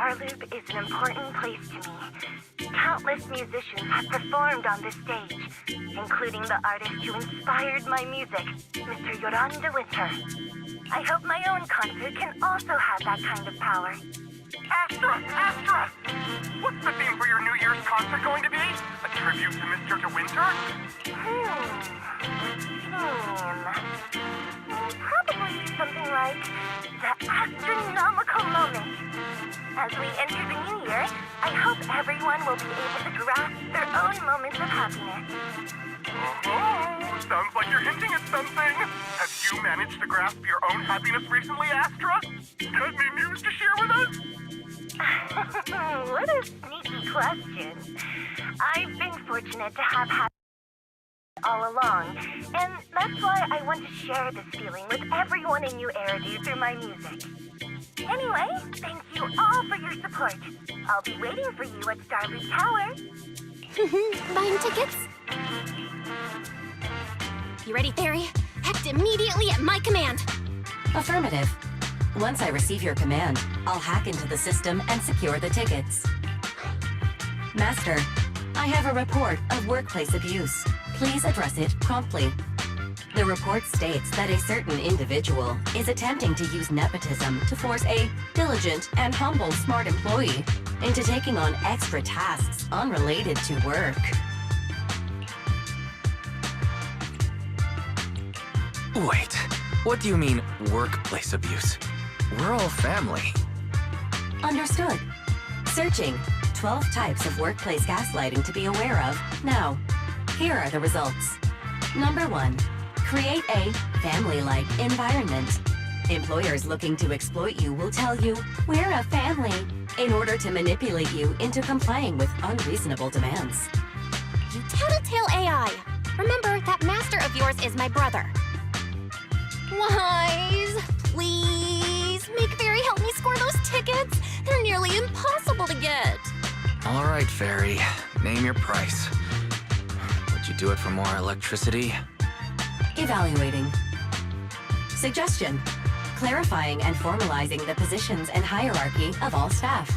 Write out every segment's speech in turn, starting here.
Star Loop is an important place to me. Countless musicians have performed on this stage, including the artist who inspired my music, Mr. Yoran de Winter. I hope my own concert can also have that kind of power. Astra! What's the theme for your New Year's concert going to be? A tribute to Mr. De Winter? Probably something like the Astra-Nomico Moment. As we enter the new year, I hope everyone will be able to grasp their own moments of happiness. Oh, sounds like you're hinting at something. Have you managed to grasp your own happiness recently, Astra? Got any news to share with us? What a sneaky question. I've been fortunate to have happiness all along, and that's why I want to share this feeling with everyone in New Eridu through my music. Anyway, thank you all for your support. I'll be waiting for you at Starloop Tower. Buying tickets? You ready, Fairy? Act immediately at my command. Affirmative. Once I receive your command, I'll hack into the system and secure the tickets. Master, I have a report of workplace abuse. Please address it promptly. The report states that a certain individual is attempting to use nepotism to force a diligent and humble smart employee into taking on extra tasks unrelated to work. Wait, what do you mean, workplace abuse? We're all family. Understood. Searching. 12 types of workplace gaslighting to be aware of. Now, here are the results. Number 1. Create a family-like environment. Employers looking to exploit you will tell you, "We're a family," in order to manipulate you into complying with unreasonable demands. You tattletale AI. Remember, that master of yours is my brother. Wise, please, make Fairy help me score those tickets. They're nearly impossible to get. All right, Fairy. Name your price. Would you do it for more electricity? Evaluating. Suggestion. Clarifying and formalizing the positions and hierarchy of all staff.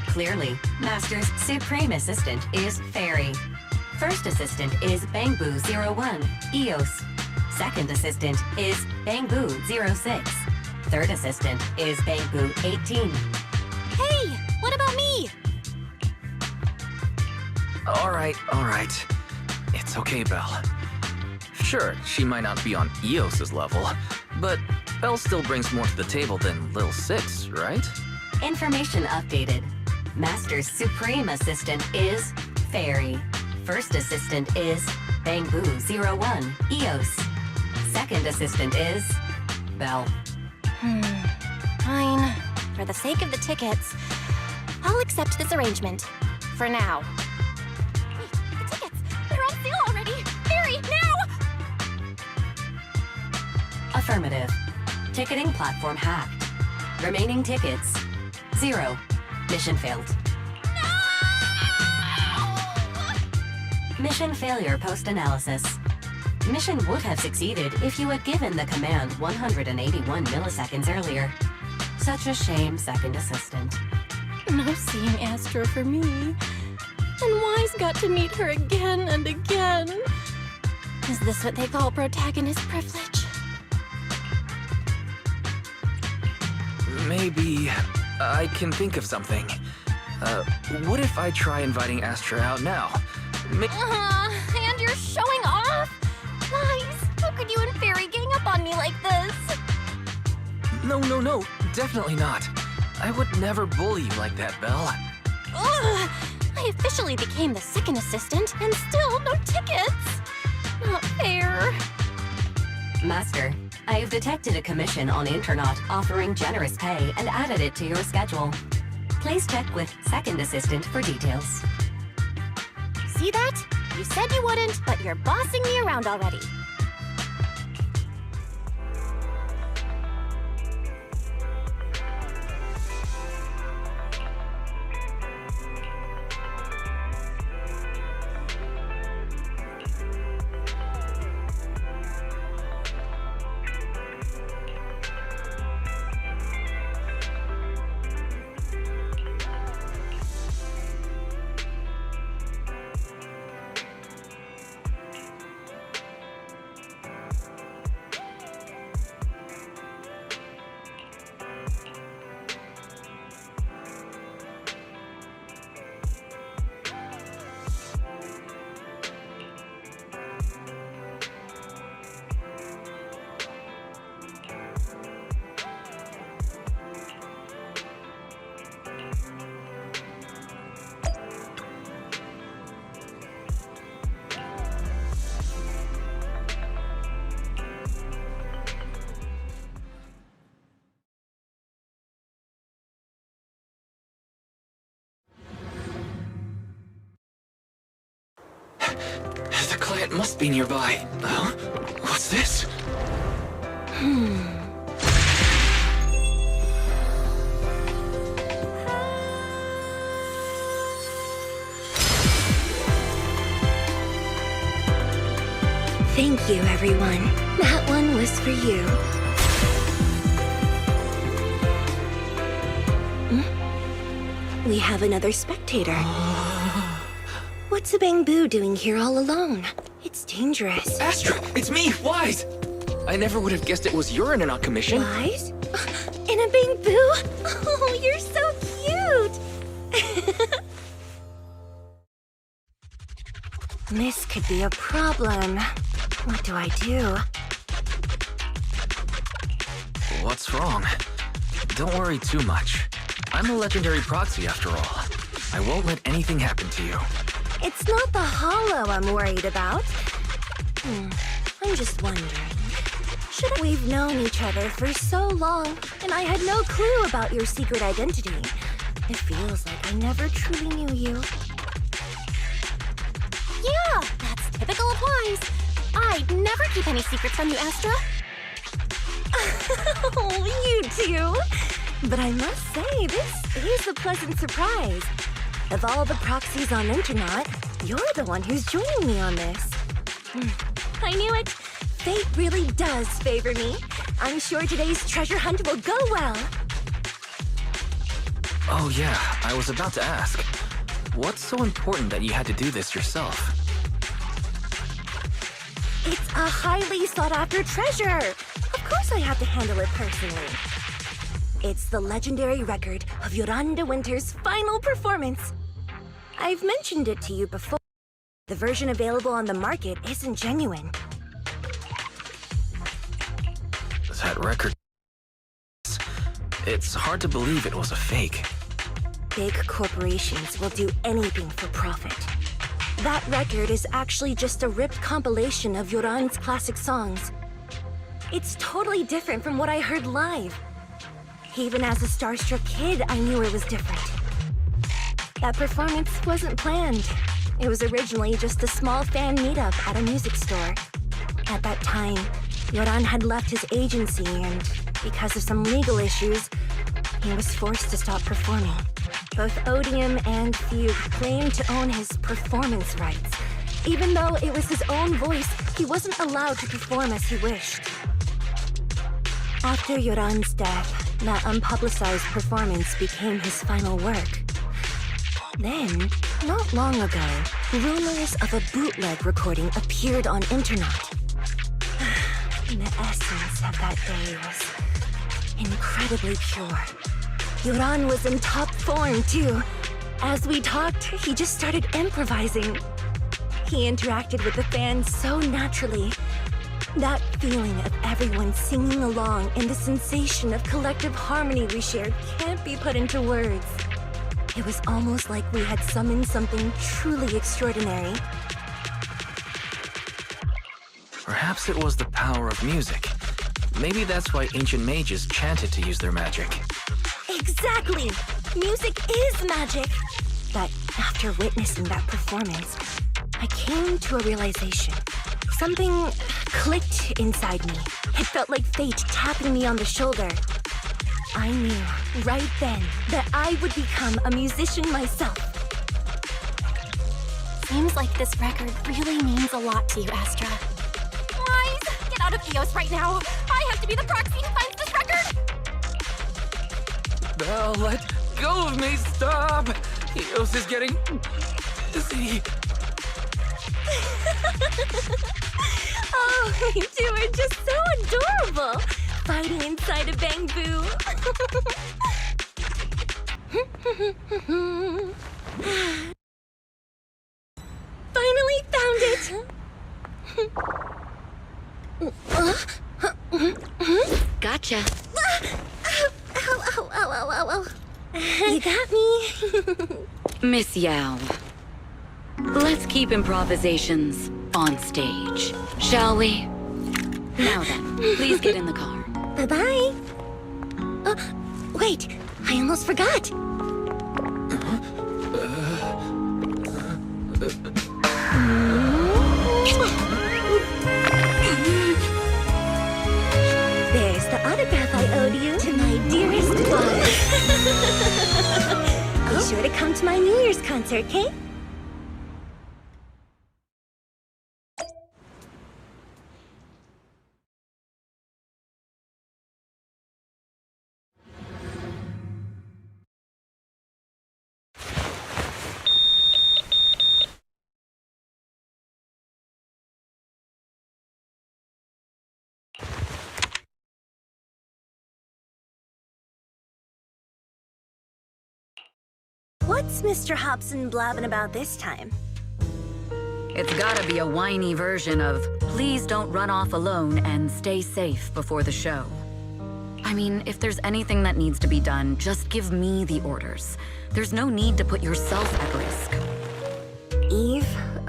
Clearly, Master's Supreme Assistant is Fairy. First Assistant is Bangbu01, EOS. Second Assistant is Bangbu06. Third Assistant is Bangbu18. Hey, what about me? All right. It's okay, Belle. Sure, she might not be on EOS's level, but Belle still brings more to the table than Lil 6, right? Information updated. Master's Supreme Assistant is Fairy. First Assistant is Bangbu01, EOS. Second Assistant is Belle. Fine. For the sake of the tickets, I'll accept this arrangement. For now. Wait, the tickets! They're on sale already! Fairy, now! Affirmative. Ticketing platform hacked. Remaining tickets, 0. Mission failed. No! Mission failure post-analysis. Mission would have succeeded if you had given the command 181 milliseconds earlier. Such a shame, Second Assistant. No seeing Astra for me. And Wise got to meet her again and again. Is this what they call protagonist privilege? Maybe I can think of something. What if I try inviting Astra out now? And you're showing off? Wise, how could you and Fairy gang up on me like this? No, definitely not. I would never bully you like that, Belle. Ugh! I officially became the second assistant, and still no tickets! Not fair. Master, I have detected a commission on Internet offering generous pay and added it to your schedule. Please check with Second Assistant for details. See that? You said you wouldn't, but you're bossing me around already. The client must be nearby. Huh? What's this? Thank you, everyone. That one was for you. We have another spectator. What's a Bangbu doing here all alone? It's dangerous. Astra, it's me, Wise! I never would have guessed it was urine and not commission. Wise? In a Bangbu? Oh, you're so cute! This could be a problem. What do I do? What's wrong? Don't worry too much. I'm a legendary proxy after all. I won't let anything happen to you. It's not the hollow I'm worried about. I'm just wondering. We've known each other for so long, and I had no clue about your secret identity. It feels like I never truly knew you. Yeah, that's typical of Wise. I'd never keep any secrets from you, Astra. Oh, you too. But I must say, this is a pleasant surprise. Of all the proxies on Internet, you're the one who's joining me on this. I knew it. Fate really does favor me. I'm sure today's treasure hunt will go well. Oh yeah, I was about to ask. What's so important that you had to do this yourself? It's a highly sought-after treasure. Of course I have to handle it personally. It's the legendary record of Yolanda Winter's final performance. I've mentioned it to you before. The version available on the market isn't genuine. That record... It's hard to believe it was a fake. Big corporations will do anything for profit. That record is actually just a ripped compilation of Yoran's classic songs. It's totally different from what I heard live. Even as a starstruck kid, I knew it was different. That performance wasn't planned. It was originally just a small fan meetup at a music store. At that time, Yoran had left his agency and, because of some legal issues, he was forced to stop performing. Both Odium and Fugue claimed to own his performance rights. Even though it was his own voice, he wasn't allowed to perform as he wished. After Yoran's death, that unpublicized performance became his final work. Then, not long ago, rumors of a bootleg recording appeared on internet. The essence of that day was incredibly pure. Yoran was in top form, too. As we talked, he just started improvising. He interacted with the fans so naturally. That feeling of everyone singing along and the sensation of collective harmony we shared can't be put into words. It was almost like we had summoned something truly extraordinary. Perhaps it was the power of music. Maybe that's why ancient mages chanted to use their magic. Exactly! Music is magic! But after witnessing that performance, I came to a realization. Something clicked inside me. It felt like fate tapping me on the shoulder. I knew right then that I would become a musician myself. Seems like this record really means a lot to you, Astra. Wise, get out of Eos right now. I have to be the proxy who finds this record. Belle, let go of me, stop! Eos is getting dizzy. Oh, you two are just so adorable! Fighting inside a Bangbu. Finally found it! Gotcha. Ow. You got me? Miss Yao. Let's keep improvisations on stage, shall we? Now then, please get in the car. Bye-bye. Wait, I almost forgot. to my New Year's concert, okay? What's Mr. Hobson blabbing about this time? It's gotta be a whiny version of, please don't run off alone and stay safe before the show. I mean, if there's anything that needs to be done, just give me the orders. There's no need to put yourself at risk. Eve,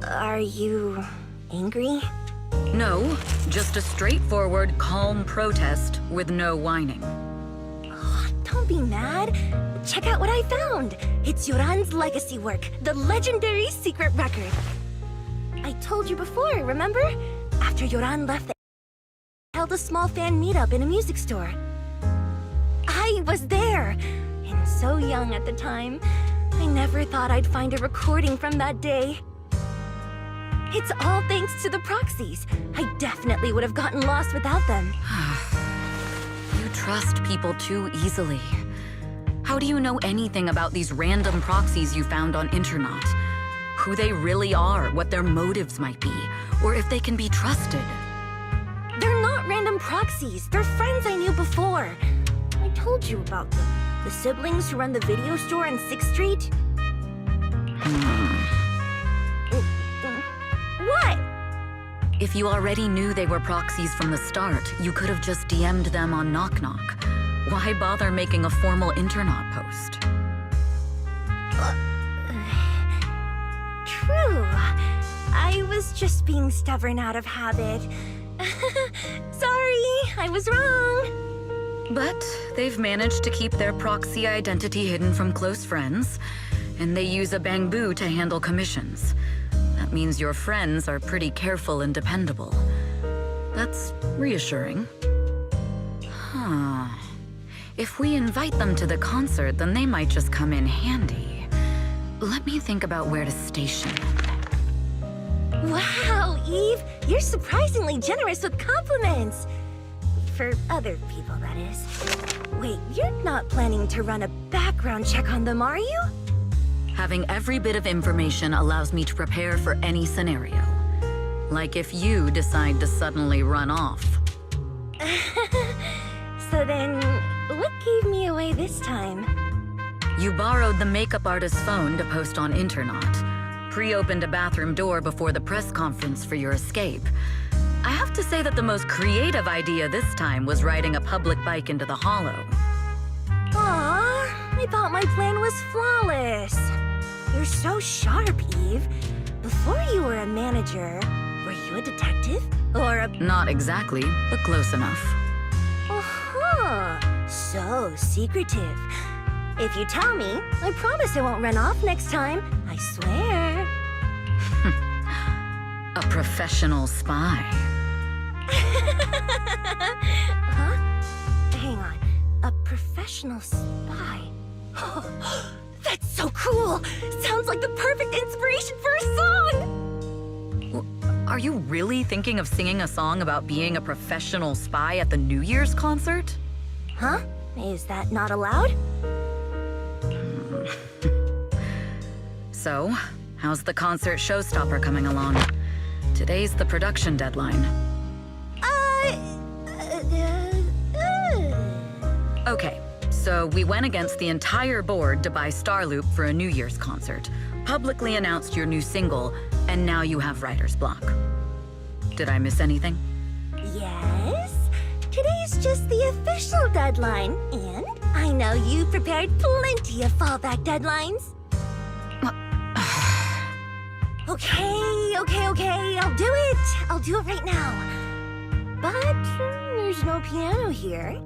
are you angry? No, just a straightforward, calm protest with no whining. Oh, don't be mad. Check out what I found. It's Yoran's legacy work, the legendary secret record. I told you before, remember? After Yoran left, they held a small fan meetup in a music store. I was there, and so young at the time. I never thought I'd find a recording from that day. It's all thanks to the proxies. I definitely would have gotten lost without them. You trust people too easily. How do you know anything about these random proxies you found on Internet? Who they really are, what their motives might be, or if they can be trusted? They're not random proxies. They're friends I knew before. I told you about them. The siblings who run the video store on 6th Street. What? If you already knew they were proxies from the start, you could have just DM'd them on Knock Knock. Why bother making a formal internet post? True. I was just being stubborn out of habit. Sorry, I was wrong. But they've managed to keep their proxy identity hidden from close friends, and they use a bamboo to handle commissions. That means your friends are pretty careful and dependable. That's reassuring. Huh. If we invite them to the concert, then they might just come in handy. Let me think about where to station them. Wow, Eve, you're surprisingly generous with compliments. For other people, that is. Wait, you're not planning to run a background check on them, are you? Having every bit of information allows me to prepare for any scenario. Like if you decide to suddenly run off. So then, what gave me away this time? You borrowed the makeup artist's phone to post on Internet, pre-opened a bathroom door before the press conference for your escape. I have to say that the most creative idea this time was riding a public bike into the hollow. Aw, I thought my plan was flawless. You're so sharp, Eve. Before you were a manager, were you a detective? Or a... Not exactly, but close enough. Uh-huh. So secretive. If you tell me, I promise I won't run off next time. I swear. A professional spy. Huh? Hang on. A professional spy? That's so cool! Sounds like the perfect inspiration for a song! Are you really thinking of singing a song about being a professional spy at the New Year's concert? Huh? Is that not allowed? So, how's the concert showstopper coming along? Today's the production deadline. Okay, so we went against the entire board to buy Starloop for a New Year's concert, publicly announced your new single, and now you have writer's block. Did I miss anything? Yes. Today's just the official deadline, and I know you prepared plenty of fallback deadlines. Okay, I'll do it. I'll do it right now. But there's no piano here.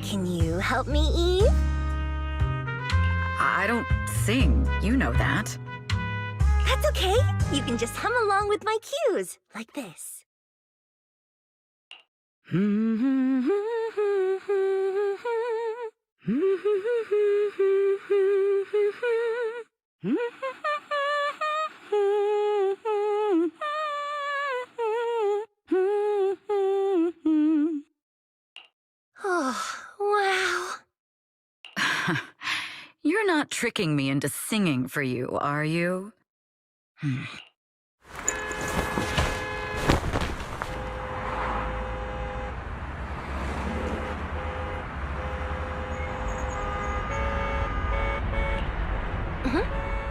Can you help me, Eve? I don't sing, you know that. That's okay. You can just hum along with my cues, like this. Oh, wow. You're not tricking me into singing for you, are you?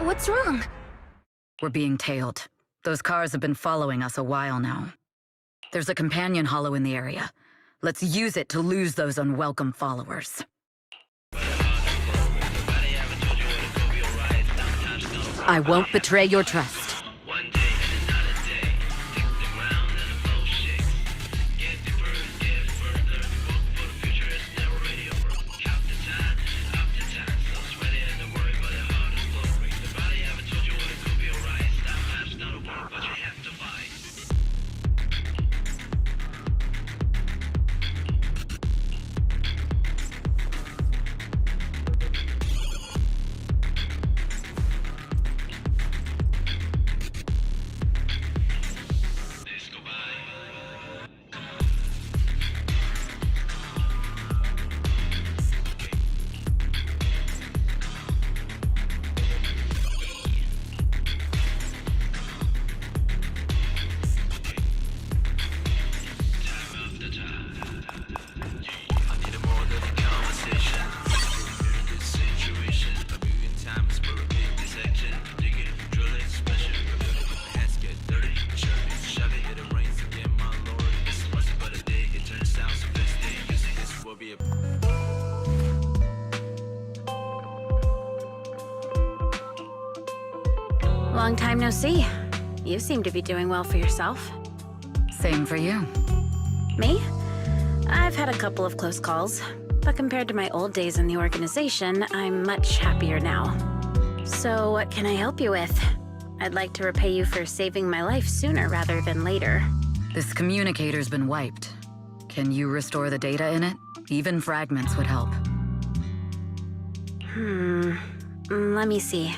What's wrong? We're being tailed. Those cars have been following us a while now. There's a companion hollow in the area. Let's use it to lose those unwelcome followers. I won't betray your trust. Long time no see. You seem to be doing well for yourself. Same for you. Me? I've had a couple of close calls, but compared to my old days in the organization, I'm much happier now. So what can I help you with? I'd like to repay you for saving my life sooner rather than later. This communicator's been wiped. Can you restore the data in it? Even fragments would help. Let me see.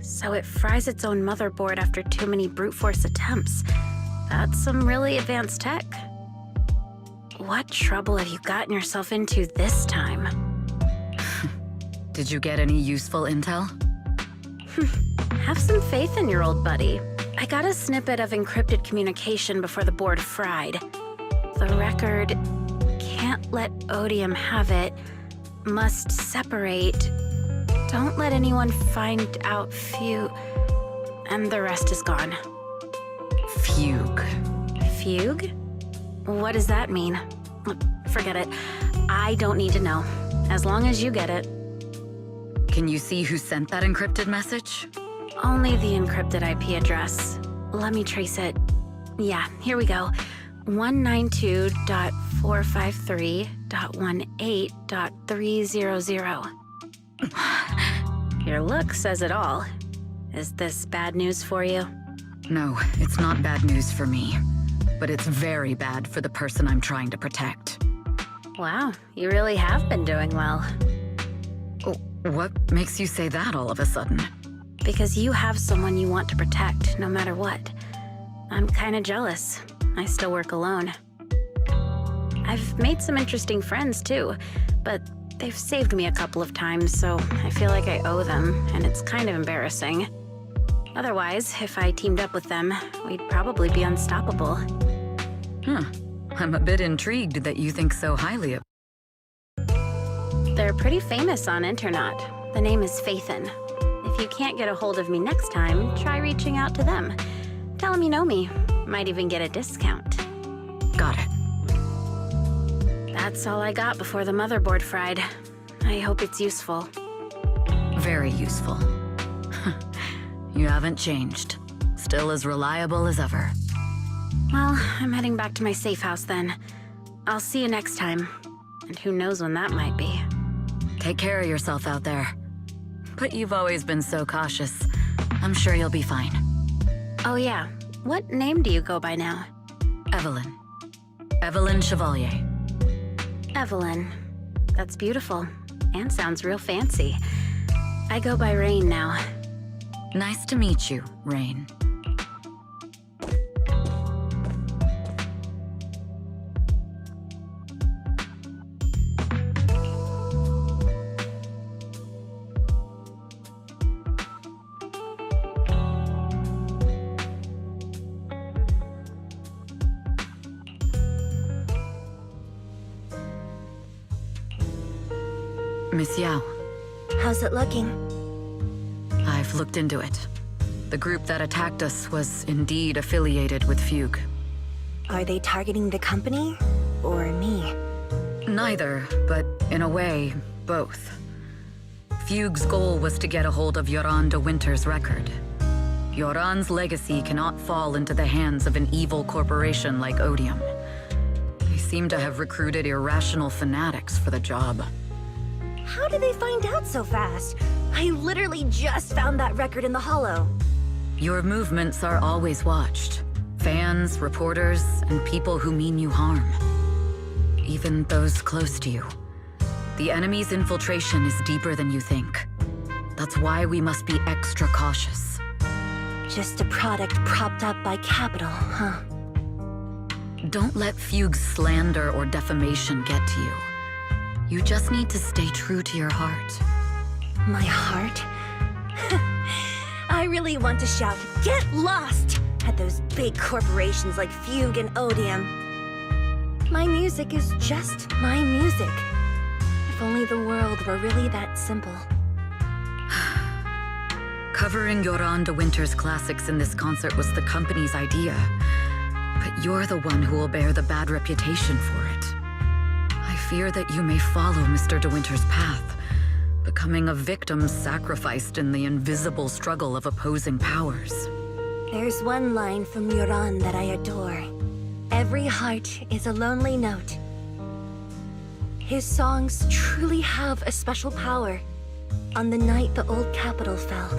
So it fries its own motherboard after too many brute force attempts. That's some really advanced tech. What trouble have you gotten yourself into this time? Did you get any useful intel? Have some faith in your old buddy. I got a snippet of encrypted communication before the board fried. The record, can't let Odium have it, must separate, don't let anyone find out and the rest is gone. Fugue. Fugue? What does that mean? Forget it. I don't need to know. As long as you get it. Can you see who sent that encrypted message? Only the encrypted IP address. Let me trace it. Yeah, here we go. 192.453.18.300. Your look says it all. Is this bad news for you? No, it's not bad news for me. But it's very bad for the person I'm trying to protect. Wow, you really have been doing well. Oh, what makes you say that all of a sudden? Because you have someone you want to protect, no matter what. I'm kinda jealous. I still work alone. I've made some interesting friends, too, but they've saved me a couple of times, so I feel like I owe them, and it's kind of embarrassing. Otherwise, if I teamed up with them, we'd probably be unstoppable. I'm a bit intrigued that you think so highly of... They're pretty famous on Internet. The name is Faithin. If you can't get a hold of me next time, try reaching out to them. Tell them you know me. Might even get a discount. Got it. That's all I got before the motherboard fried. I hope it's useful. Very useful. You haven't changed. Still as reliable as ever. Well, I'm heading back to my safe house then. I'll see you next time. And who knows when that might be. Take care of yourself out there. But you've always been so cautious. I'm sure you'll be fine. Oh yeah, what name do you go by now? Evelyn. Evelyn Chevalier. Evelyn. That's beautiful. And sounds real fancy. I go by Rain now. Nice to meet you, Rain. Miss Yao. How's it looking? I've looked into it. The group that attacked us was indeed affiliated with Fugue. Are they targeting the company? Or me? Neither, but in a way, both. Fugue's goal was to get a hold of Yoran de Winter's record. Yoran's legacy cannot fall into the hands of an evil corporation like Odium. They seem to have recruited irrational fanatics for the job. How did they find out so fast? I literally just found that record in the hollow. Your movements are always watched. Fans, reporters, and people who mean you harm. Even those close to you. The enemy's infiltration is deeper than you think. That's why we must be extra cautious. Just a product propped up by capital, huh? Don't let Fugue's slander or defamation get to you. You just need to stay true to your heart. My heart? I really want to shout, "Get lost!" at those big corporations like Fugue and Odium. My music is just my music. If only the world were really that simple. Covering Yoran de Winter's classics in this concert was the company's idea. But you're the one who will bear the bad reputation for it. I fear that you may follow Mr. de Winter's path, becoming a victim sacrificed in the invisible struggle of opposing powers. There's one line from Yoran that I adore. Every heart is a lonely note. His songs truly have a special power. On the night the old capital fell,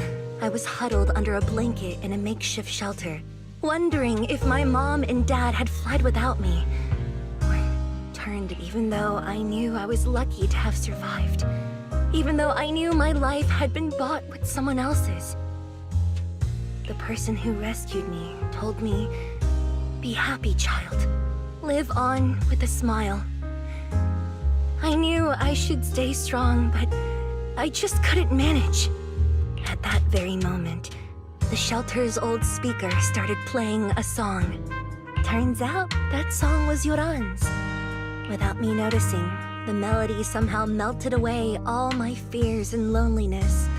I was huddled under a blanket in a makeshift shelter, wondering if my mom and dad had fled without me. Or turned even though I knew I was lucky to have survived. Even though I knew my life had been bought with someone else's. The person who rescued me told me, "Be happy, child. Live on with a smile." I knew I should stay strong, but I just couldn't manage. At that very moment, the shelter's old speaker started playing a song. Turns out, that song was Yoran's. Without me noticing, the melody somehow melted away all my fears and loneliness.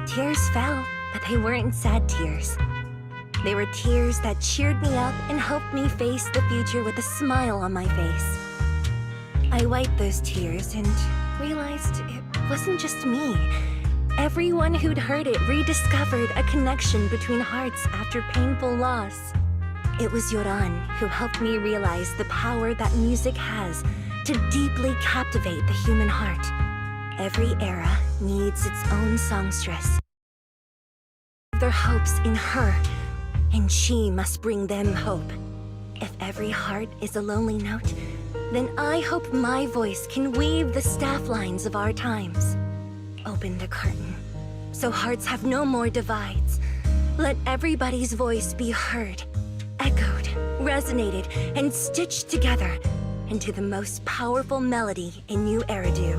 Tears fell, but they weren't sad tears. They were tears that cheered me up and helped me face the future with a smile on my face. I wiped those tears and realized it wasn't just me. Everyone who'd heard it rediscovered a connection between hearts after painful loss. It was Yoran who helped me realize the power that music has to deeply captivate the human heart. Every era needs its own songstress. Their hopes in her, and she must bring them hope. If every heart is a lonely note, then I hope my voice can weave the staff lines of our times. Open the curtain, so hearts have no more divides. Let everybody's voice be heard, echoed, resonated, and stitched together into the most powerful melody in New Eridu.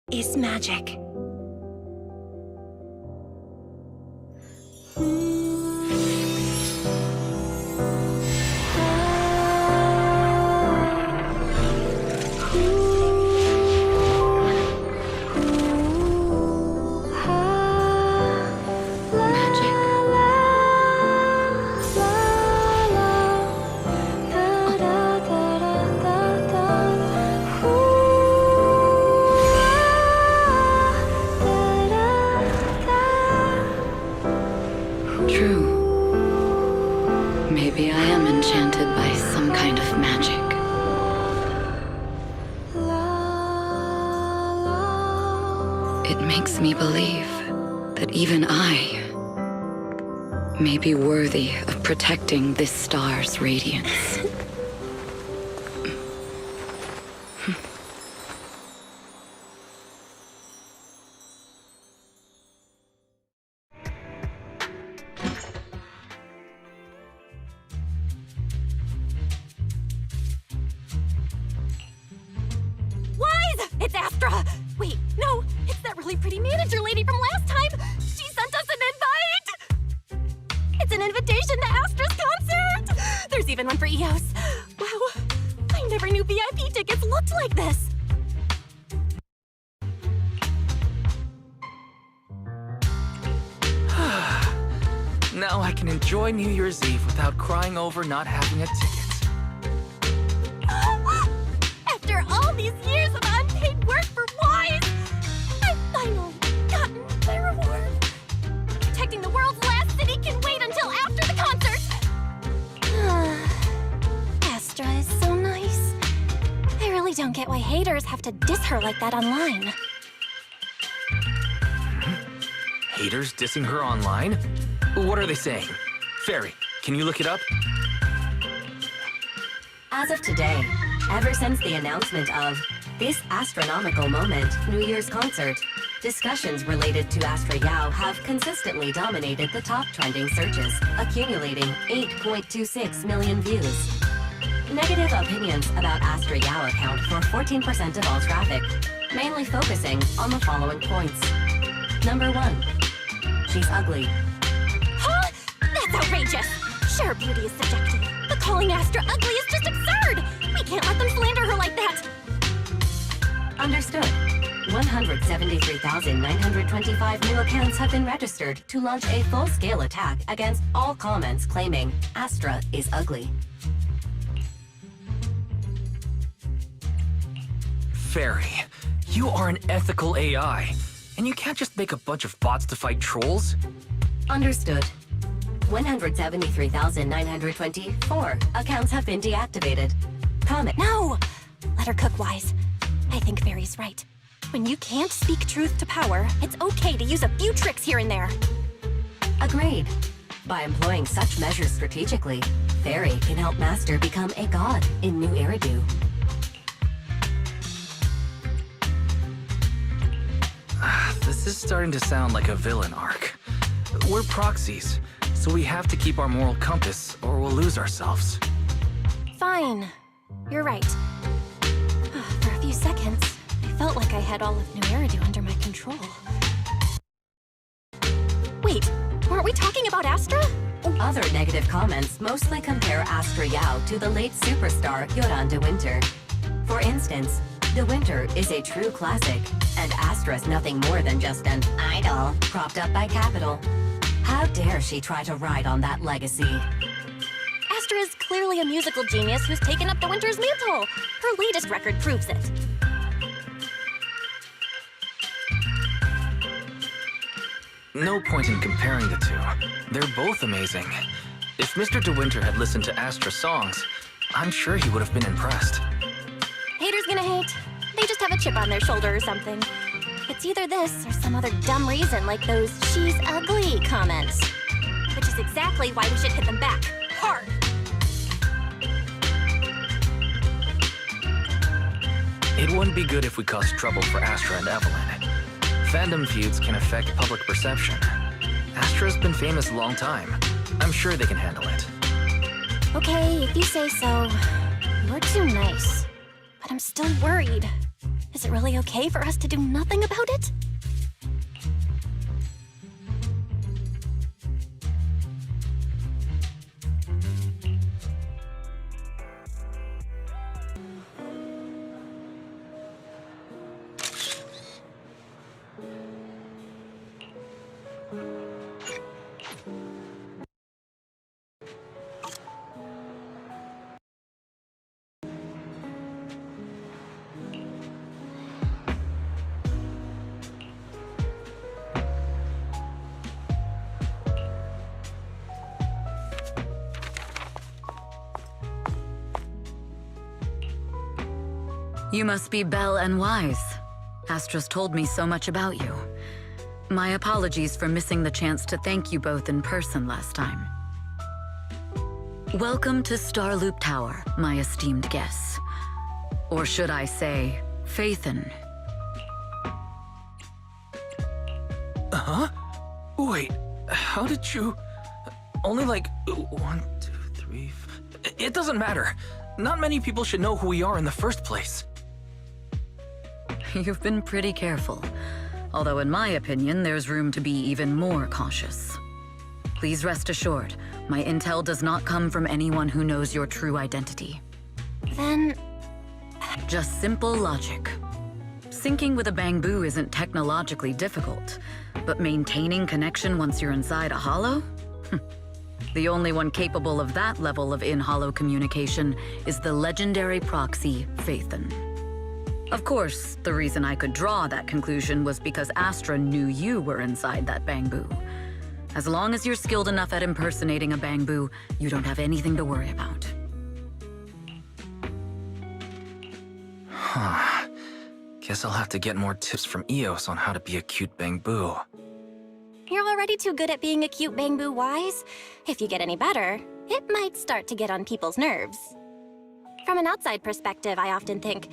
Is magic. It makes me believe that even I may be worthy of protecting this star's radiance. It's Astra! Wait, no, it's that really pretty manager lady from last time! She sent us an invite! It's an invitation to Astra's concert! There's even one for EOS. Wow, I never knew VIP tickets looked like this! Now I can enjoy New Year's Eve without crying over not having a ticket. After all these years of unpaid work for Wise, I've finally gotten my reward. Protecting the world's last city can wait until after the concert. Astra is so nice. I really don't get why haters have to diss her like that online. Haters dissing her online? What are they saying? Fairy, can you look it up? As of today, ever since the announcement of this Astra-Nomico Moment New Year's concert, discussions related to Astra Yao have consistently dominated the top trending searches, accumulating 8.26 million views. Negative opinions about Astra Yao account for 14% of all traffic, mainly focusing on the following points. Number 1. She's ugly. Huh? That's outrageous! Sure, beauty is subjective, but calling Astra ugly is just absurd! We can't let them slander her like that! Understood. 173,925 new accounts have been registered to launch a full-scale attack against all comments claiming Astra is ugly. Fairy, you are an ethical AI, and you can't just make a bunch of bots to fight trolls. Understood. 173,924 accounts have been deactivated. Cómic. No! Let her cook, Wise. I think Fairy's right. When you can't speak truth to power, it's okay to use a few tricks here and there. Agreed. By employing such measures strategically, Fairy can help Master become a god in New Eridu. This is starting to sound like a villain arc. We're proxies, so we have to keep our moral compass or we'll lose ourselves. Fine. You're right. For a few seconds, I felt like I had all of New Eridu under my control. Wait, weren't we talking about Astra? Other negative comments mostly compare Astra Yao to the late superstar Yoran de Winter. For instance, De Winter is a true classic, and Astra's nothing more than just an idol propped up by Capital. How dare she try to ride on that legacy? Astra is clearly a musical genius who's taken up De Winter's mantle. Her latest record proves it. No point in comparing the two. They're both amazing. If Mr. De Winter had listened to Astra's songs, I'm sure he would have been impressed. Haters gonna hate. They just have a chip on their shoulder or something. It's either this or some other dumb reason like those "she's ugly" comments. Which is exactly why we should hit them back. Hard! It wouldn't be good if we caused trouble for Astra and Evelyn. Fandom feuds can affect public perception. Astra's been famous a long time. I'm sure they can handle it. Okay, if you say so. You're too nice. But I'm still worried. Is it really okay for us to do nothing about it? You must be Belle and Wise. Astra's told me so much about you. My apologies for missing the chance to thank you both in person last time. Welcome to Starloop Tower, my esteemed guests. Or should I say, Faithin. Huh? Wait, how did you... Only like 1, 2, 3... It doesn't matter. Not many people should know who we are in the first place. You've been pretty careful. Although in my opinion, there's room to be even more cautious. Please rest assured, my intel does not come from anyone who knows your true identity. Then... Just simple logic. Syncing with a bamboo isn't technologically difficult, but maintaining connection once you're inside a hollow? The only one capable of that level of in-hollow communication is the legendary proxy, Faithin. Of course, the reason I could draw that conclusion was because Astra knew you were inside that bamboo. As long as you're skilled enough at impersonating a bamboo, you don't have anything to worry about. Huh. Guess I'll have to get more tips from Eos on how to be a cute bamboo. You're already too good at being a cute bamboo, Wise. If you get any better, it might start to get on people's nerves. From an outside perspective, I often think,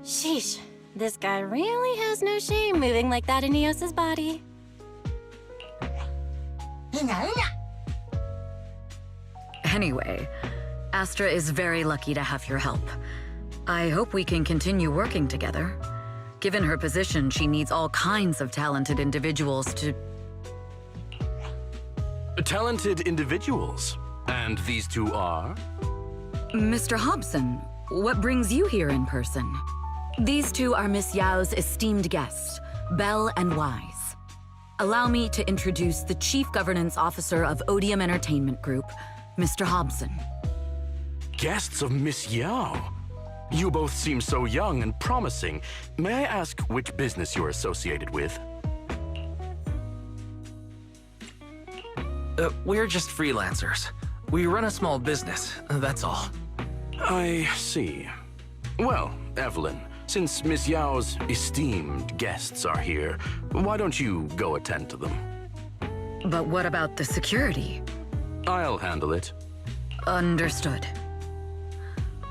sheesh, this guy really has no shame moving like that in Eos's body. Anyway, Astra is very lucky to have your help. I hope we can continue working together. Given her position, she needs all kinds of talented individuals to... Talented individuals? And these two are? Mr. Hobson, what brings you here in person? These two are Miss Yao's esteemed guests, Belle and Wise. Allow me to introduce the Chief Governance Officer of Odium Entertainment Group, Mr. Hobson. Guests of Miss Yao? You both seem so young and promising. May I ask which business you're associated with? We're just freelancers. We run a small business, that's all. I see. Well, Evelyn, since Miss Yao's esteemed guests are here, why don't you go attend to them? But what about the security? I'll handle it. Understood.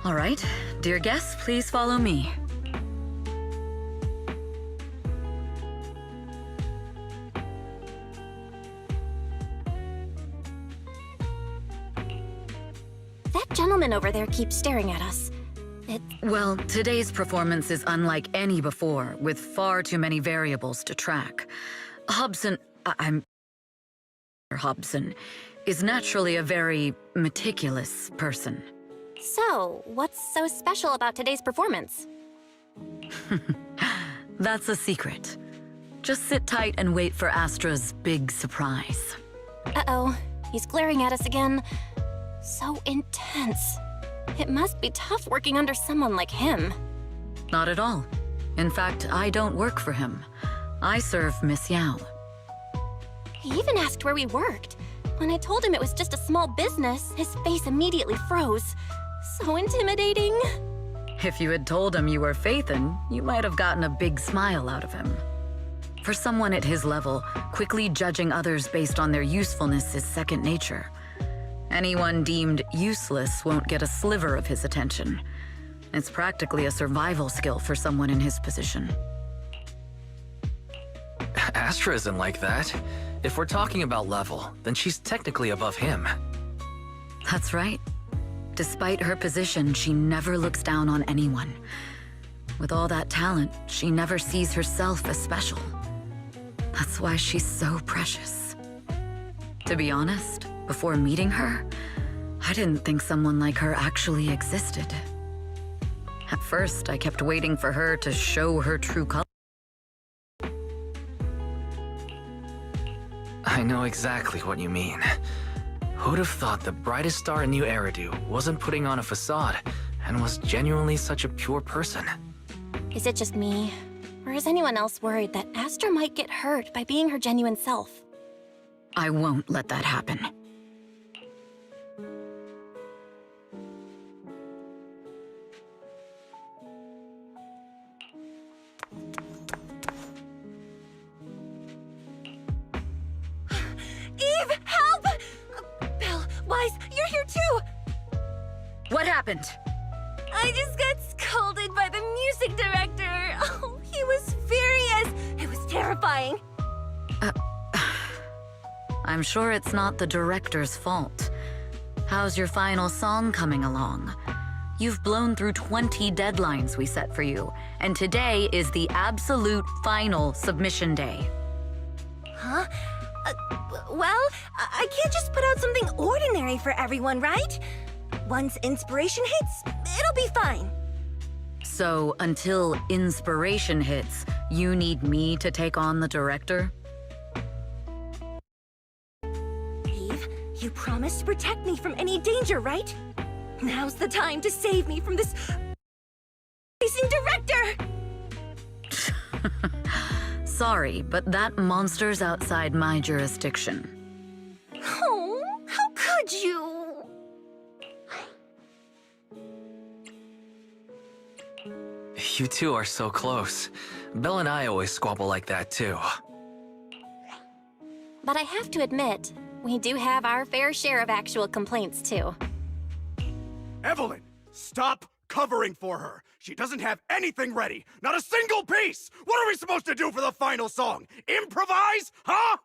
All right, dear guests, please follow me. That gentleman over there keeps staring at us. Well, today's performance is unlike any before, with far too many variables to track. Hobson is naturally a very meticulous person. So, what's so special about today's performance? That's a secret. Just sit tight and wait for Astra's big surprise. Uh-oh, he's glaring at us again. So intense. It must be tough working under someone like him. Not at all. In fact, I don't work for him. I serve Miss Yao. He even asked where we worked. When I told him it was just a small business, his face immediately froze. So intimidating. If you had told him you were Faithin, you might have gotten a big smile out of him. For someone at his level, quickly judging others based on their usefulness is second nature. Anyone deemed useless won't get a sliver of his attention. It's practically a survival skill for someone in his position. Astra isn't like that. If we're talking about level, then she's technically above him. That's right. Despite her position, she never looks down on anyone. With all that talent, she never sees herself as special. That's why she's so precious. To be honest, before meeting her, I didn't think someone like her actually existed. At first, I kept waiting for her to show her true color. I know exactly what you mean. Who'd have thought the brightest star in New Eridu wasn't putting on a facade and was genuinely such a pure person? Is it just me? Or is anyone else worried that Astra might get hurt by being her genuine self? I won't let that happen. happened? I just got scolded by the music director. Oh, he was furious. It was terrifying. I'm sure it's not the director's fault. How's your final song coming along? You've blown through 20 deadlines we set for you, and today is the absolute final submission day. Huh? Well, I can't just put out something ordinary for everyone, right? Once inspiration hits, it'll be fine. So, until inspiration hits, you need me to take on the director? Eve, you promised to protect me from any danger, right? Now's the time to save me from this amazing director! Sorry, but that monster's outside my jurisdiction. Oh, how could you? You two are so close. Belle and I always squabble like that, too. But I have to admit, we do have our fair share of actual complaints, too. Evelyn, stop covering for her. She doesn't have anything ready. Not a single piece! What are we supposed to do for the final song? Improvise? Huh?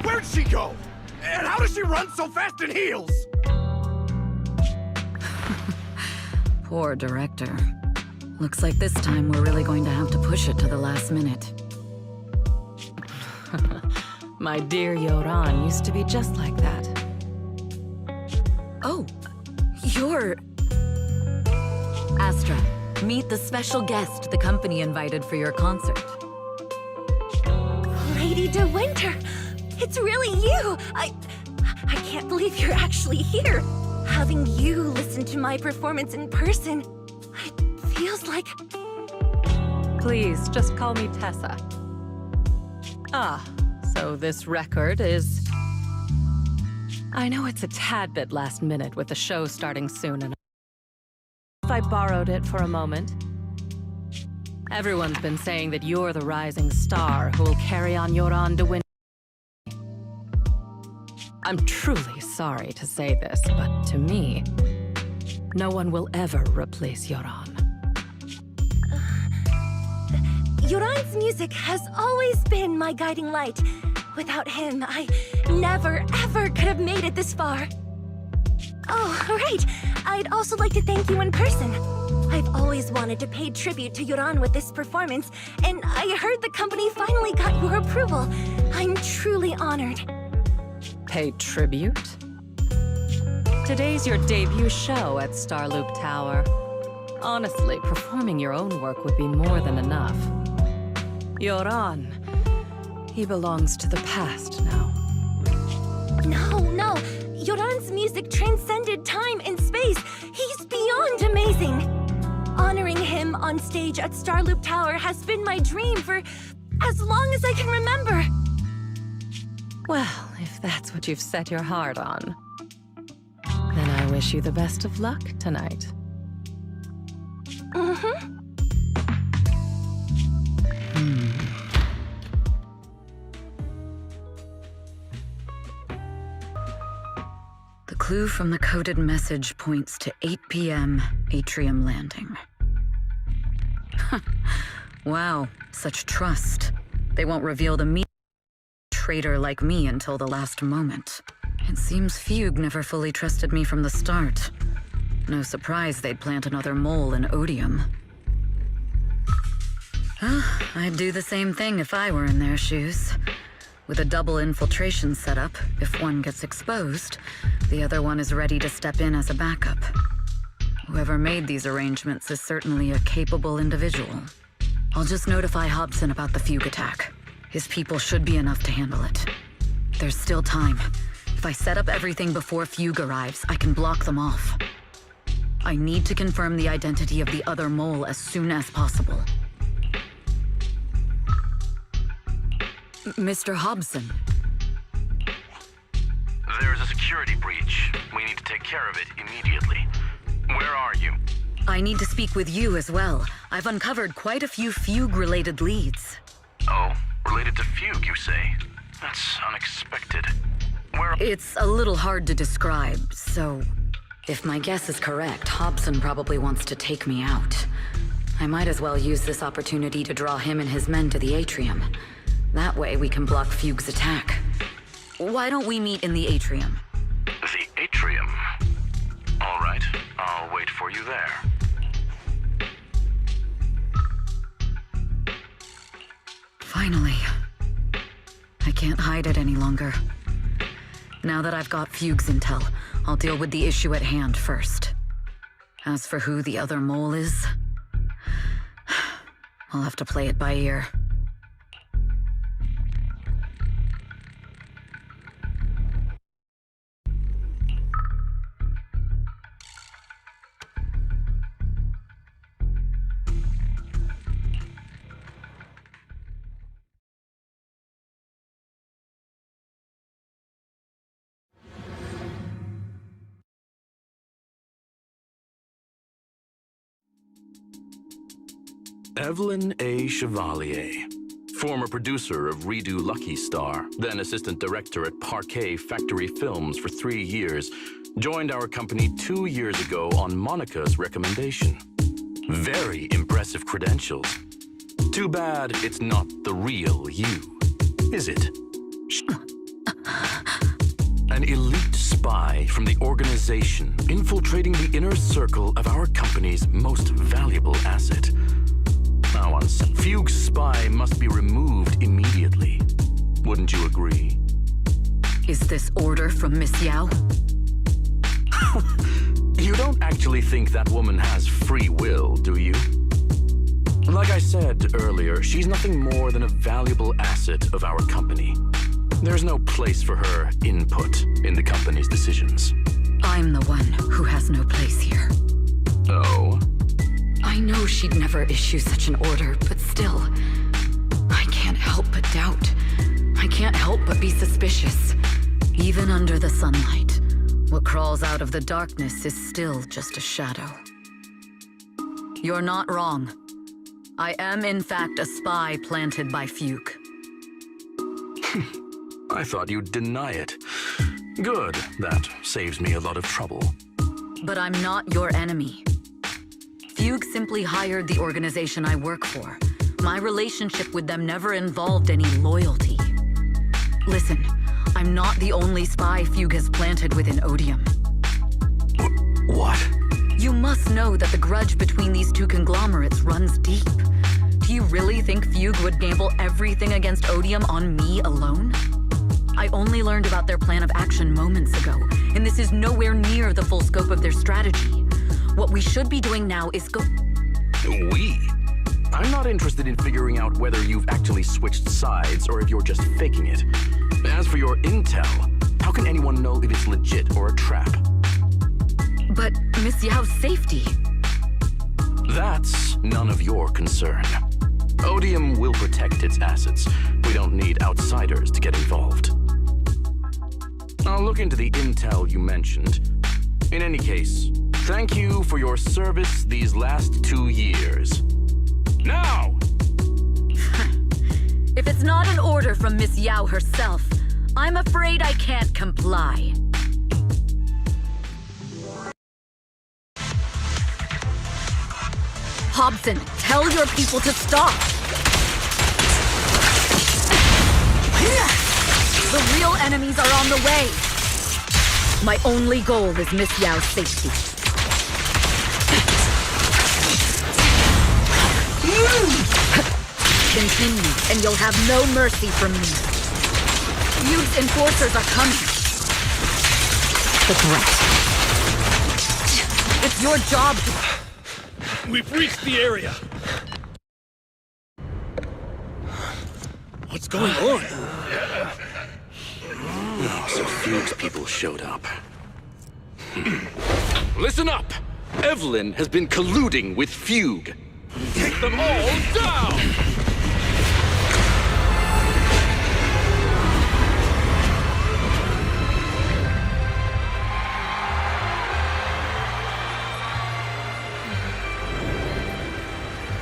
Where'd she go? And how does she run so fast in heels? Poor director. Looks like this time we're really going to have to push it to the last minute. My dear Yoran used to be just like that. Oh, you're... Astra, meet the special guest the company invited for your concert. Lady De Winter! It's really you! I can't believe you're actually here. Having you listen to my performance in person, it feels like... Please, just call me Tessa. Ah, so this record is... I know it's a tad bit last minute with the show starting soon, and if I borrowed it for a moment. Everyone's been saying that you're the rising star who will carry on Yoran De Winter. I'm truly sorry to say this, but to me, no one will ever replace Yoran. Yoran's music has always been my guiding light. Without him, I never, ever could have made it this far. Oh, right. I'd also like to thank you in person. I've always wanted to pay tribute to Yoran with this performance, and I heard the company finally got your approval. I'm truly honored. Pay tribute? Today's your debut show at Starloop Tower. Honestly, performing your own work would be more than enough. Yoran, he belongs to the past now. No. Yoran's music transcended time and space. He's beyond amazing. Honoring him on stage at Starloop Tower has been my dream for as long as I can remember. Well, if that's what you've set your heart on, then I wish you the best of luck tonight. The clue from the coded message points to 8 p.m. Atrium Landing. Wow, such trust. They won't reveal the meaning of a traitor like me until the last moment. It seems Fugue never fully trusted me from the start. No surprise they'd plant another mole in Odium. I'd do the same thing if I were in their shoes. With a double infiltration setup, if one gets exposed, the other one is ready to step in as a backup. Whoever made these arrangements is certainly a capable individual. I'll just notify Hobson about the Fugue attack. His people should be enough to handle it. There's still time. If I set up everything before Fugue arrives, I can block them off. I need to confirm the identity of the other mole as soon as possible. Mr. Hobson. There's a security breach. We need to take care of it immediately. Where are you? I need to speak with you as well. I've uncovered quite a few Fugue-related leads. Oh, related to Fugue, you say? That's unexpected. Where... It's a little hard to describe, so... If my guess is correct, Hobson probably wants to take me out. I might as well use this opportunity to draw him and his men to the atrium. That way we can block Fugue's attack. Why don't we meet in the atrium? The atrium? All right, I'll wait for you there. Finally. I can't hide it any longer. Now that I've got Fugue's intel, I'll deal with the issue at hand first. As for who the other mole is, I'll have to play it by ear. Evelyn A. Chevalier, former producer of Redo Lucky Star, then assistant director at Parquet Factory Films for 3 years, joined our company 2 years ago on Monica's recommendation. Very impressive credentials. Too bad it's not the real you, is it? An elite spy from the organization infiltrating the inner circle of our company's most valuable asset. Now, on Fugue's spy must be removed immediately. Wouldn't you agree? Is this order from Miss Yao? You don't actually think that woman has free will, do you? Like I said earlier, she's nothing more than a valuable asset of our company. There's no place for her input in the company's decisions. I'm the one who has no place here. Oh? I know she'd never issue such an order, but still, I can't help but doubt. I can't help but be suspicious. Even under the sunlight, what crawls out of the darkness is still just a shadow. You're not wrong. I am, in fact, a spy planted by Fugue. I thought you'd deny it. Good, that saves me a lot of trouble. But I'm not your enemy. Fugue simply hired the organization I work for. My relationship with them never involved any loyalty. Listen, I'm not the only spy Fugue has planted within Odium. What? You must know that the grudge between these two conglomerates runs deep. Do you really think Fugue would gamble everything against Odium on me alone? I only learned about their plan of action moments ago, and this is nowhere near the full scope of their strategy. What we should be doing now is go... We? I'm not interested in figuring out whether you've actually switched sides or if you're just faking it. As for your intel, how can anyone know if it's legit or a trap? But Miss Yao's safety... That's none of your concern. Odium will protect its assets. We don't need outsiders to get involved. I'll look into the intel you mentioned. In any case, thank you for your service these last 2 years. Now! If it's not an order from Miss Yao herself, I'm afraid I can't comply. Hobson, tell your people to stop! The real enemies are on the way! My only goal is Miss Yao's safety. Continue, and you'll have no mercy from me. Fugue's enforcers are coming. The threat. It's your job to... We've reached the area. What's going on? So Fugue's people showed up. Listen up! Evelyn has been colluding with Fugue. Take them all down!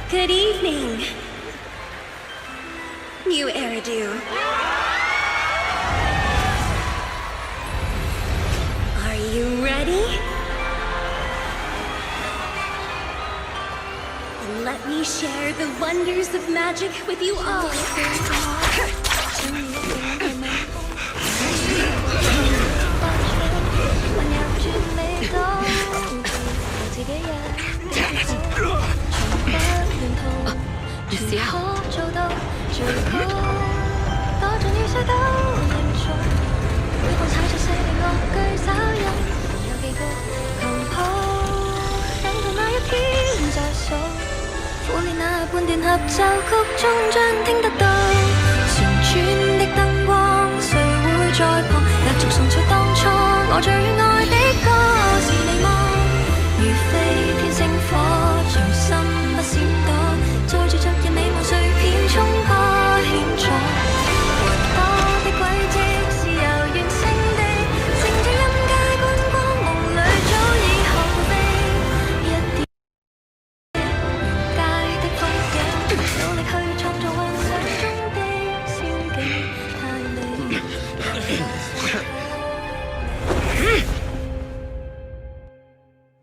Good evening, new Eridu. Are you ready? Then let me share the wonders of magic with you all.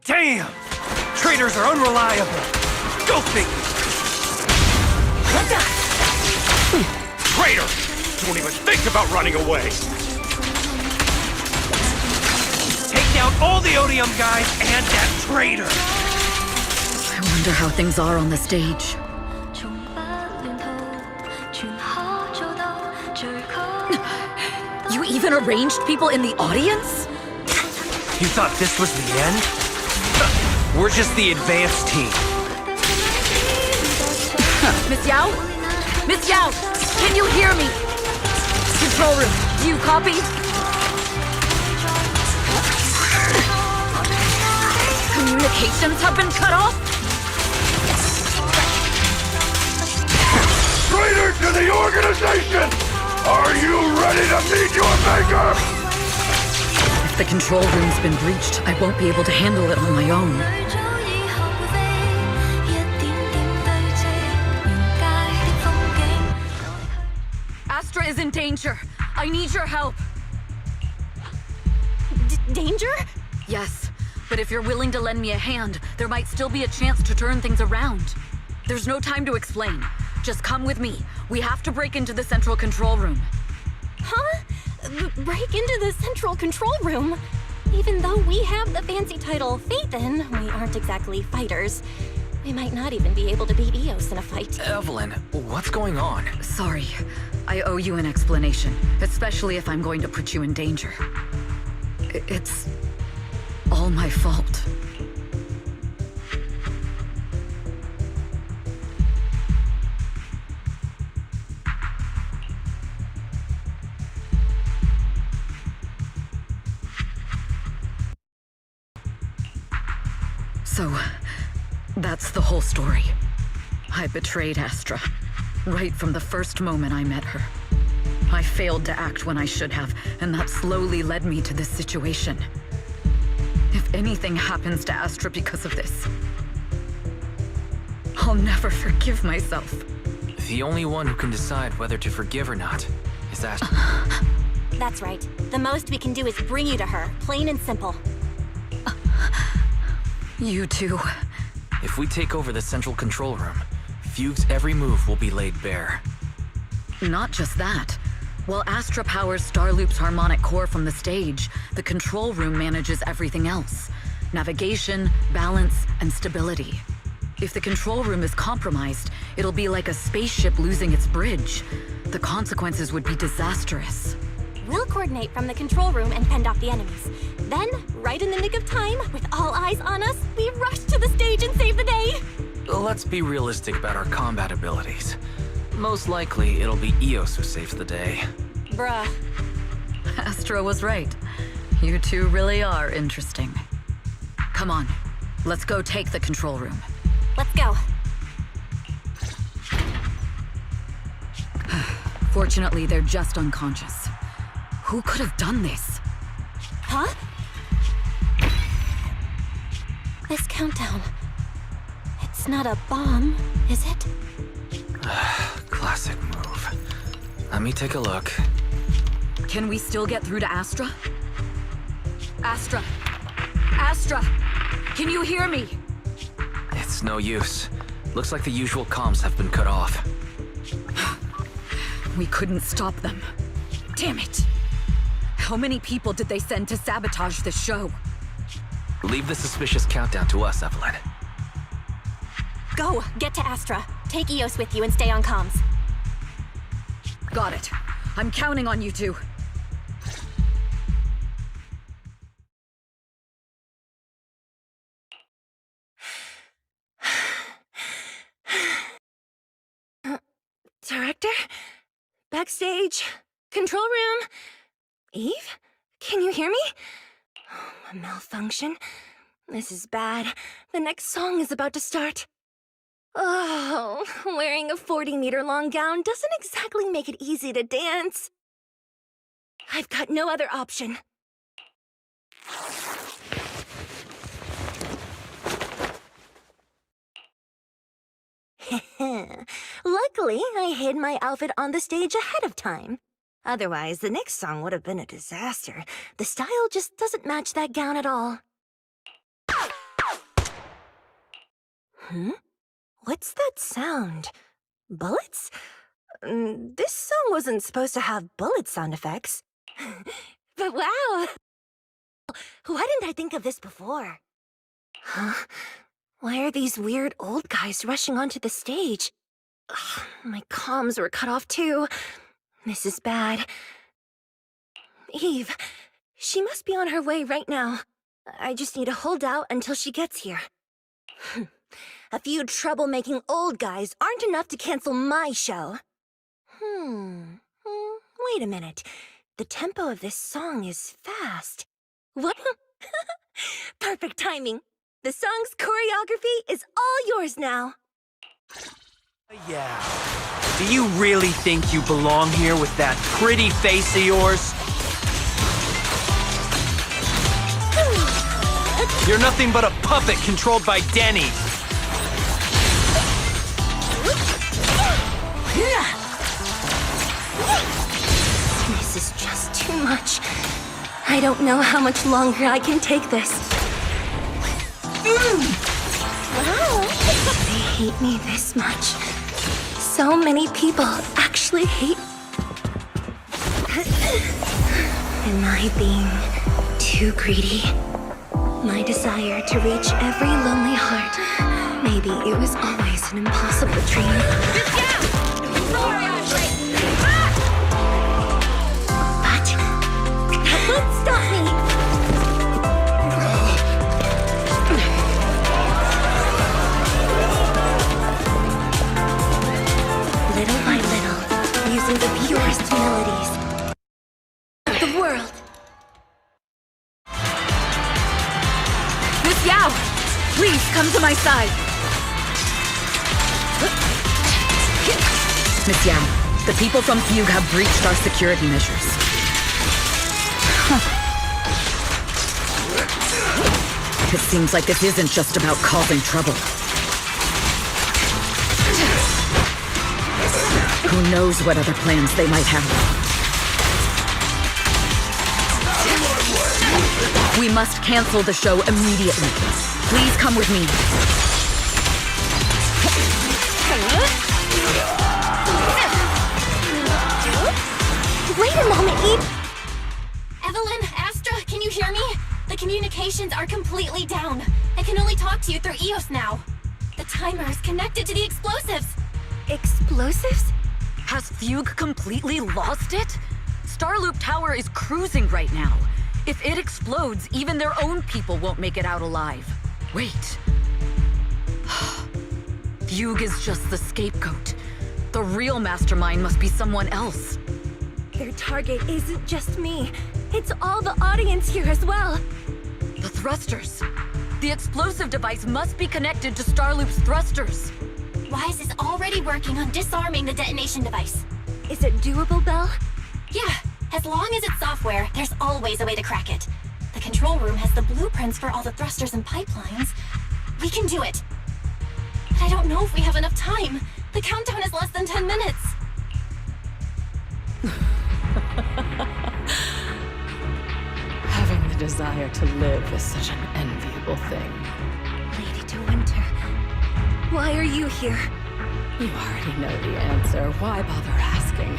Damn! Traitors are unreliable! Go figure! Traitor! Don't even think about running away! Take down all the Odium guys and that traitor! I wonder how things are on the stage. You even arranged people in the audience? You thought this was the end? We're just the advanced team. Miss Yao? Miss Yao, can you hear me? Control room, do you copy? Communications have been cut off? Traitor to the organization! Are you ready to meet your maker? If the control room's been breached, I won't be able to handle it on my own. Astra is in danger. I need your help. Danger? Yes, but if you're willing to lend me a hand, there might still be a chance to turn things around. There's no time to explain. Just come with me. We have to break into the central control room. Huh? Break into the central control room? Even though we have the fancy title Phaethon, we aren't exactly fighters. We might not even be able to beat Eos in a fight. Evelyn, what's going on? Sorry. I owe you an explanation, especially if I'm going to put you in danger. It's all my fault. So, that's the whole story. I betrayed Astra, right from the first moment I met her. I failed to act when I should have, and that slowly led me to this situation. If anything happens to Astra because of this, I'll never forgive myself. The only one who can decide whether to forgive or not is Astra. That's right. The most we can do is bring you to her, plain and simple. You too. If we take over the central control room, Fugue's every move will be laid bare. Not just that. While Astra powers Starloop's harmonic core from the stage, the control room manages everything else. Navigation, balance, and stability. If the control room is compromised, it'll be like a spaceship losing its bridge. The consequences would be disastrous. We'll coordinate from the control room and fend off the enemies. Then, right in the nick of time, with all eyes on us, we rush to the stage and save the day! Let's be realistic about our combat abilities. Most likely, it'll be Eos who saves the day. Bruh. Astra was right. You two really are interesting. Come on. Let's go take the control room. Let's go. Fortunately, they're just unconscious. Who could have done this? Huh? This countdown. It's not a bomb, is it? Classic move. Let me take a look. Can we still get through to Astra? Astra! Astra! Can you hear me? It's no use. Looks like the usual comms have been cut off. We couldn't stop them. Damn it! How many people did they send to sabotage this show? Leave the suspicious countdown to us, Evelyn. Go! Get to Astra. Take Eos with you and stay on comms. Got it. I'm counting on you two. Director? Backstage? Control room? Eve? Can you hear me? Oh, a malfunction? This is bad. The next song is about to start. Oh, wearing a 40-meter-long gown doesn't exactly make it easy to dance. I've got no other option. Luckily, I hid my outfit on the stage ahead of time. Otherwise, the next song would have been a disaster. The style just doesn't match that gown at all. What's that sound? Bullets? This song wasn't supposed to have bullet sound effects. But wow! Why didn't I think of this before? Huh? Why are these weird old guys rushing onto the stage? Ugh, my comms were cut off too. This is bad. Eve, she must be on her way right now. I just need to hold out until she gets here. A few troublemaking old guys aren't enough to cancel my show. Wait a minute. The tempo of this song is fast. What? Perfect timing. The song's choreography is all yours now. Yeah. Do you really think you belong here with that pretty face of yours? You're nothing but a puppet controlled by Denny. This is just too much. I don't know how much longer I can take this. Wow! They hate me this much. So many people actually hate... Am I being too greedy? My desire to reach every lonely heart. Maybe it was always an impossible dream. But that won't stop me! Little by little, using the purest melodies of the world. Miss Yao! Please, come to my side! Miss Yao, the people from Fugue have breached our security measures. It seems like this isn't just about causing trouble. Who knows what other plans they might have. We must cancel the show immediately. Please come with me. Wait a moment, Eve! Evelyn, Astra, can you hear me? The communications are completely down. I can only talk to you through Eos now. The timer is connected to the explosives. Explosives? Has Fugue completely lost it? Starloop Tower is cruising right now. If it explodes, even their own people won't make it out alive. Wait. Fugue is just the scapegoat. The real mastermind must be someone else. Their target isn't just me. It's all the audience here as well. The thrusters. The explosive device must be connected to Starloop's thrusters. Wise is already working on disarming the detonation device. Is it doable, Belle? Yeah, as long as it's software, there's always a way to crack it. The control room has the blueprints for all the thrusters and pipelines. We can do it. But I don't know if we have enough time. The countdown is less than 10 minutes. Having the desire to live is such an enviable thing. Lady De Winter, why are you here? You already know the answer. Why bother asking?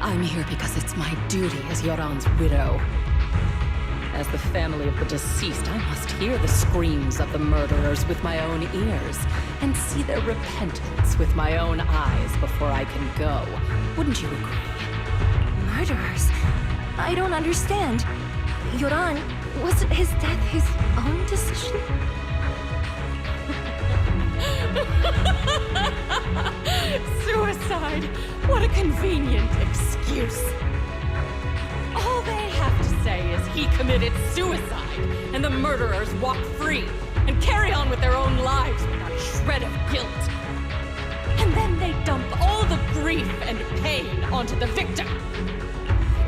I'm here because it's my duty as Yoran's widow. As the family of the deceased, I must hear the screams of the murderers with my own ears, and see their repentance with my own eyes before I can go. Wouldn't you agree? Murderers? I don't understand. Yoran, wasn't his death his own decision? Suicide! What a convenient excuse. All they have to say is he committed suicide, and the murderers walk free and carry on with their own lives without a shred of guilt. And then they dump all the grief and pain onto the victim.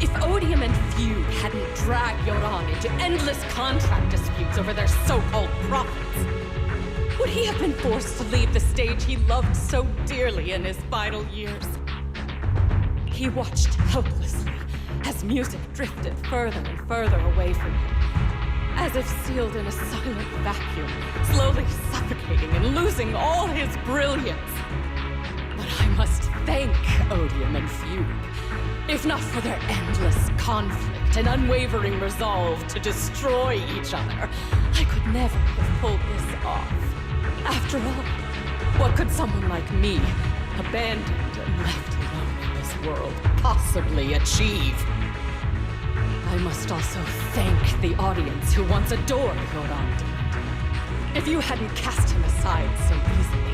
If Odium and Fugue hadn't dragged Yoran into endless contract disputes over their so-called profits, would he have been forced to leave the stage he loved so dearly in his final years? He watched helplessly as music drifted further and further away from him, as if sealed in a silent vacuum, slowly suffocating and losing all his brilliance. But I must thank Odium and Fugue, if not for their endless conflict and unwavering resolve to destroy each other. I could never have pulled this off. After all, what could someone like me, abandoned and left alone in this world, possibly achieve? I must also thank the audience who once adored Yoran De Winter. If you hadn't cast him aside so easily,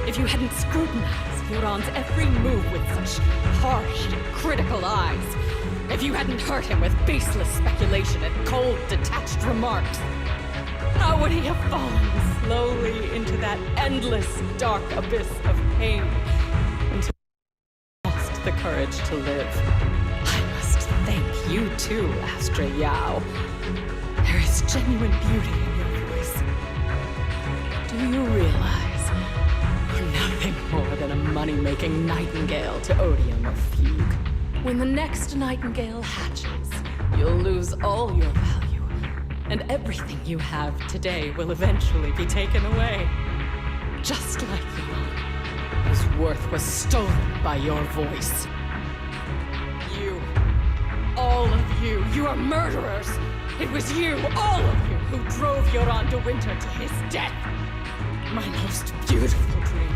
if you hadn't scrutinized Yoran's every move with such harsh and critical eyes, if you hadn't hurt him with baseless speculation and cold, detached remarks, how would he have fallen slowly into that endless, dark abyss of pain until he lost the courage to live? I must thank you too, Astra Yao. There is genuine beauty in your voice. Do you realize you're nothing more than a money-making nightingale to Odium or Fugue? When the next nightingale hatches, you'll lose all your value. And everything you have today will eventually be taken away. Just like Yoran, whose worth was stolen by your voice. You, all of you, you are murderers! It was you, all of you, who drove Yoran De Winter to his death! My most beautiful dream,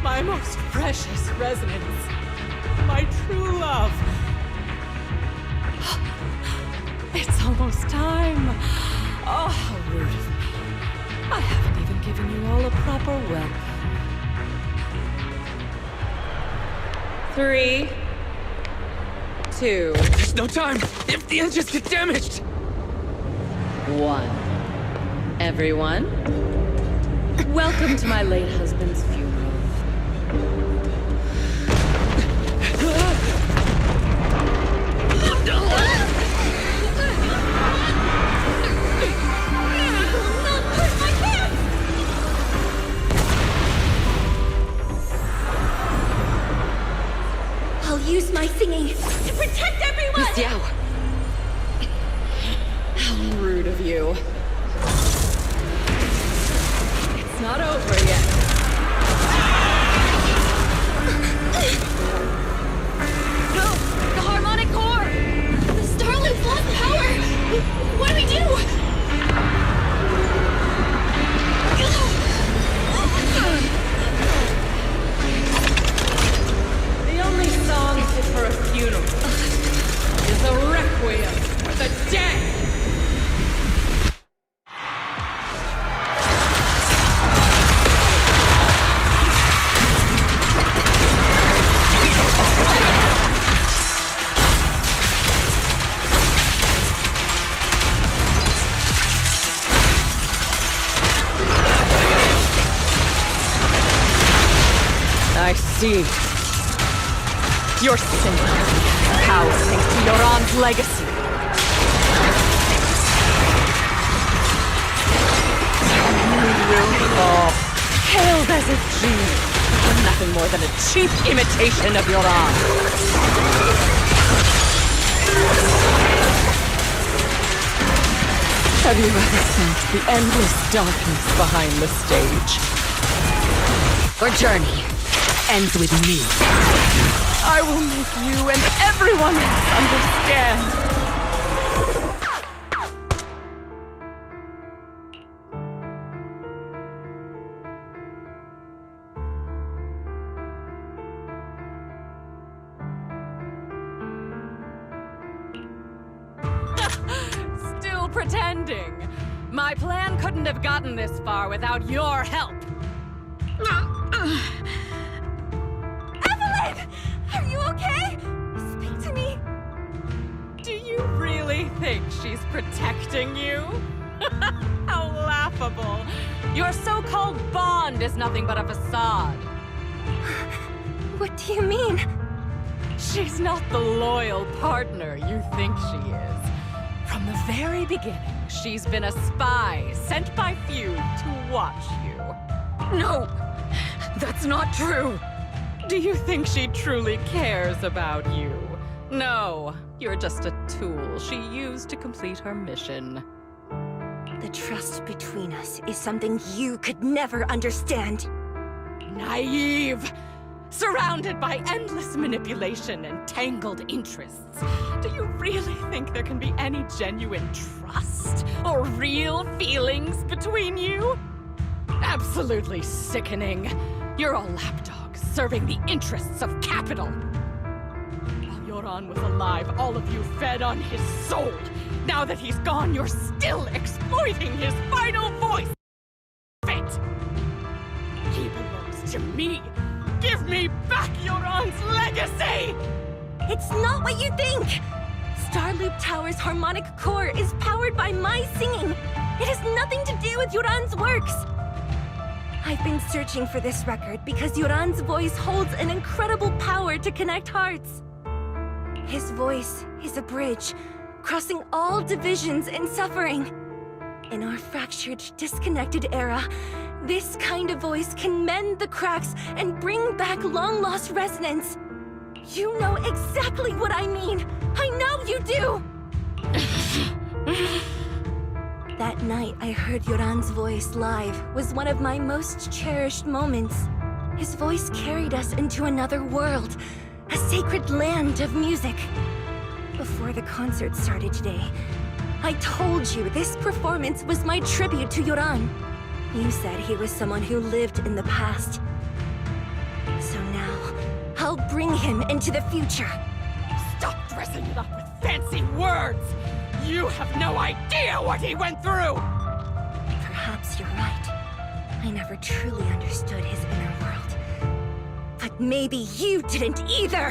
my most precious resonance, my true love. It's almost time. Oh, how rude of me. I haven't even given you all a proper welcome. 3, 2, There's no time! If the engines get damaged! 1. Everyone, welcome to my late husband's funeral. I'll use my singing to protect everyone! Miss Yao! How rude of you. It's not over yet. No! The harmonic core! The Starloop's lost power! What do we do? The only song fit for a funeral is a requiem for the dead! see. Your sin power thanks to Yoran's legacy. You will fall, hailed as a genius, for nothing more than a cheap imitation of Yoran. Have you ever sensed the endless darkness behind the stage? Our journey ends with me. I will make you and everyone else understand. Still pretending. My plan couldn't have gotten this far without your help. Evelyn! Are you okay? Speak to me. Do you really think she's protecting you? How laughable. Your so-called bond is nothing but a facade. What do you mean? She's not the loyal partner you think she is. From the very beginning, she's been a spy sent by few to watch you. No, that's not true. Do you think she truly cares about you? No, you're just a tool she used to complete her mission. The trust between us is something you could never understand. Naive! Surrounded by endless manipulation and tangled interests. Do you really think there can be any genuine trust or real feelings between you? Absolutely sickening. You're all lapdogs serving the interests of capital. While Yoran was alive, all of you fed on his soul. Now that he's gone, you're still exploiting his final voice. Fate. He belongs to me. Give me back Yoran's legacy! It's not what you think! Starloop Tower's harmonic core is powered by my singing. It has nothing to do with Yoran's works. I've been searching for this record because Yoran's voice holds an incredible power to connect hearts. His voice is a bridge, crossing all divisions and suffering. In our fractured, disconnected era, this kind of voice can mend the cracks and bring back long-lost resonance. You know exactly what I mean. I know you do! That night I heard Yoran's voice live was one of my most cherished moments. His voice carried us into another world, a sacred land of music. Before the concert started today, I told you this performance was my tribute to Yoran. You said he was someone who lived in the past. So now, I'll bring him into the future. Stop dressing it up with fancy words! You have no idea what he went through! Perhaps you're right. I never truly understood his inner world. But maybe you didn't either!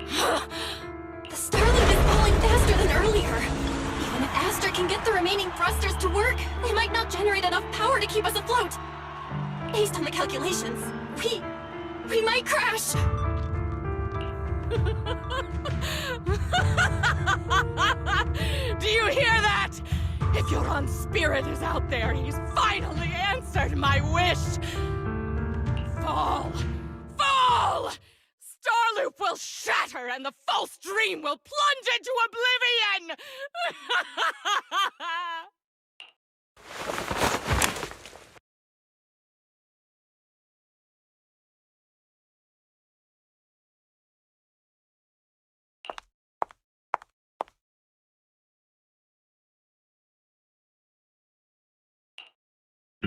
The Starloop is falling faster than earlier. Even if Astra can get the remaining thrusters to work, they might not generate enough power to keep us afloat. Based on the calculations, we might crash. Do you hear that? If Yoran's spirit is out there, he's finally answered my wish. Fall! Fall! Starloop will shatter and the false dream will plunge into oblivion!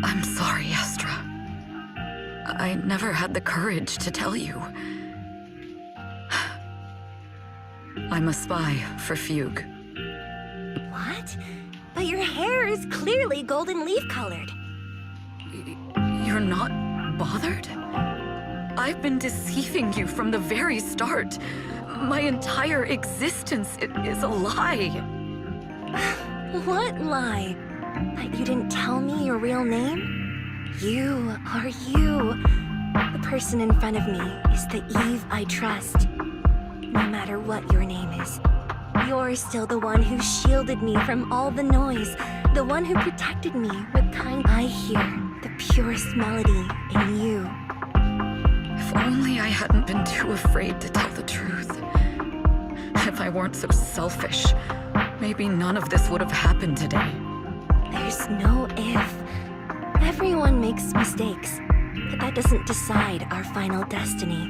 I'm sorry, Astra. I never had the courage to tell you. I'm a spy for Fugue. What? But your hair is clearly golden leaf-colored. You're not bothered? I've been deceiving you from the very start. My entire existence is a lie. What lie? That you didn't tell me your real name? You are you. The person in front of me is the Eve I trust. No matter what your name is, you're still the one who shielded me from all the noise, the one who protected me with kind. I hear the purest melody in you. If only I hadn't been too afraid to tell the truth. If I weren't so selfish, maybe none of this would have happened today. There's no if. Everyone makes mistakes, but that doesn't decide our final destiny.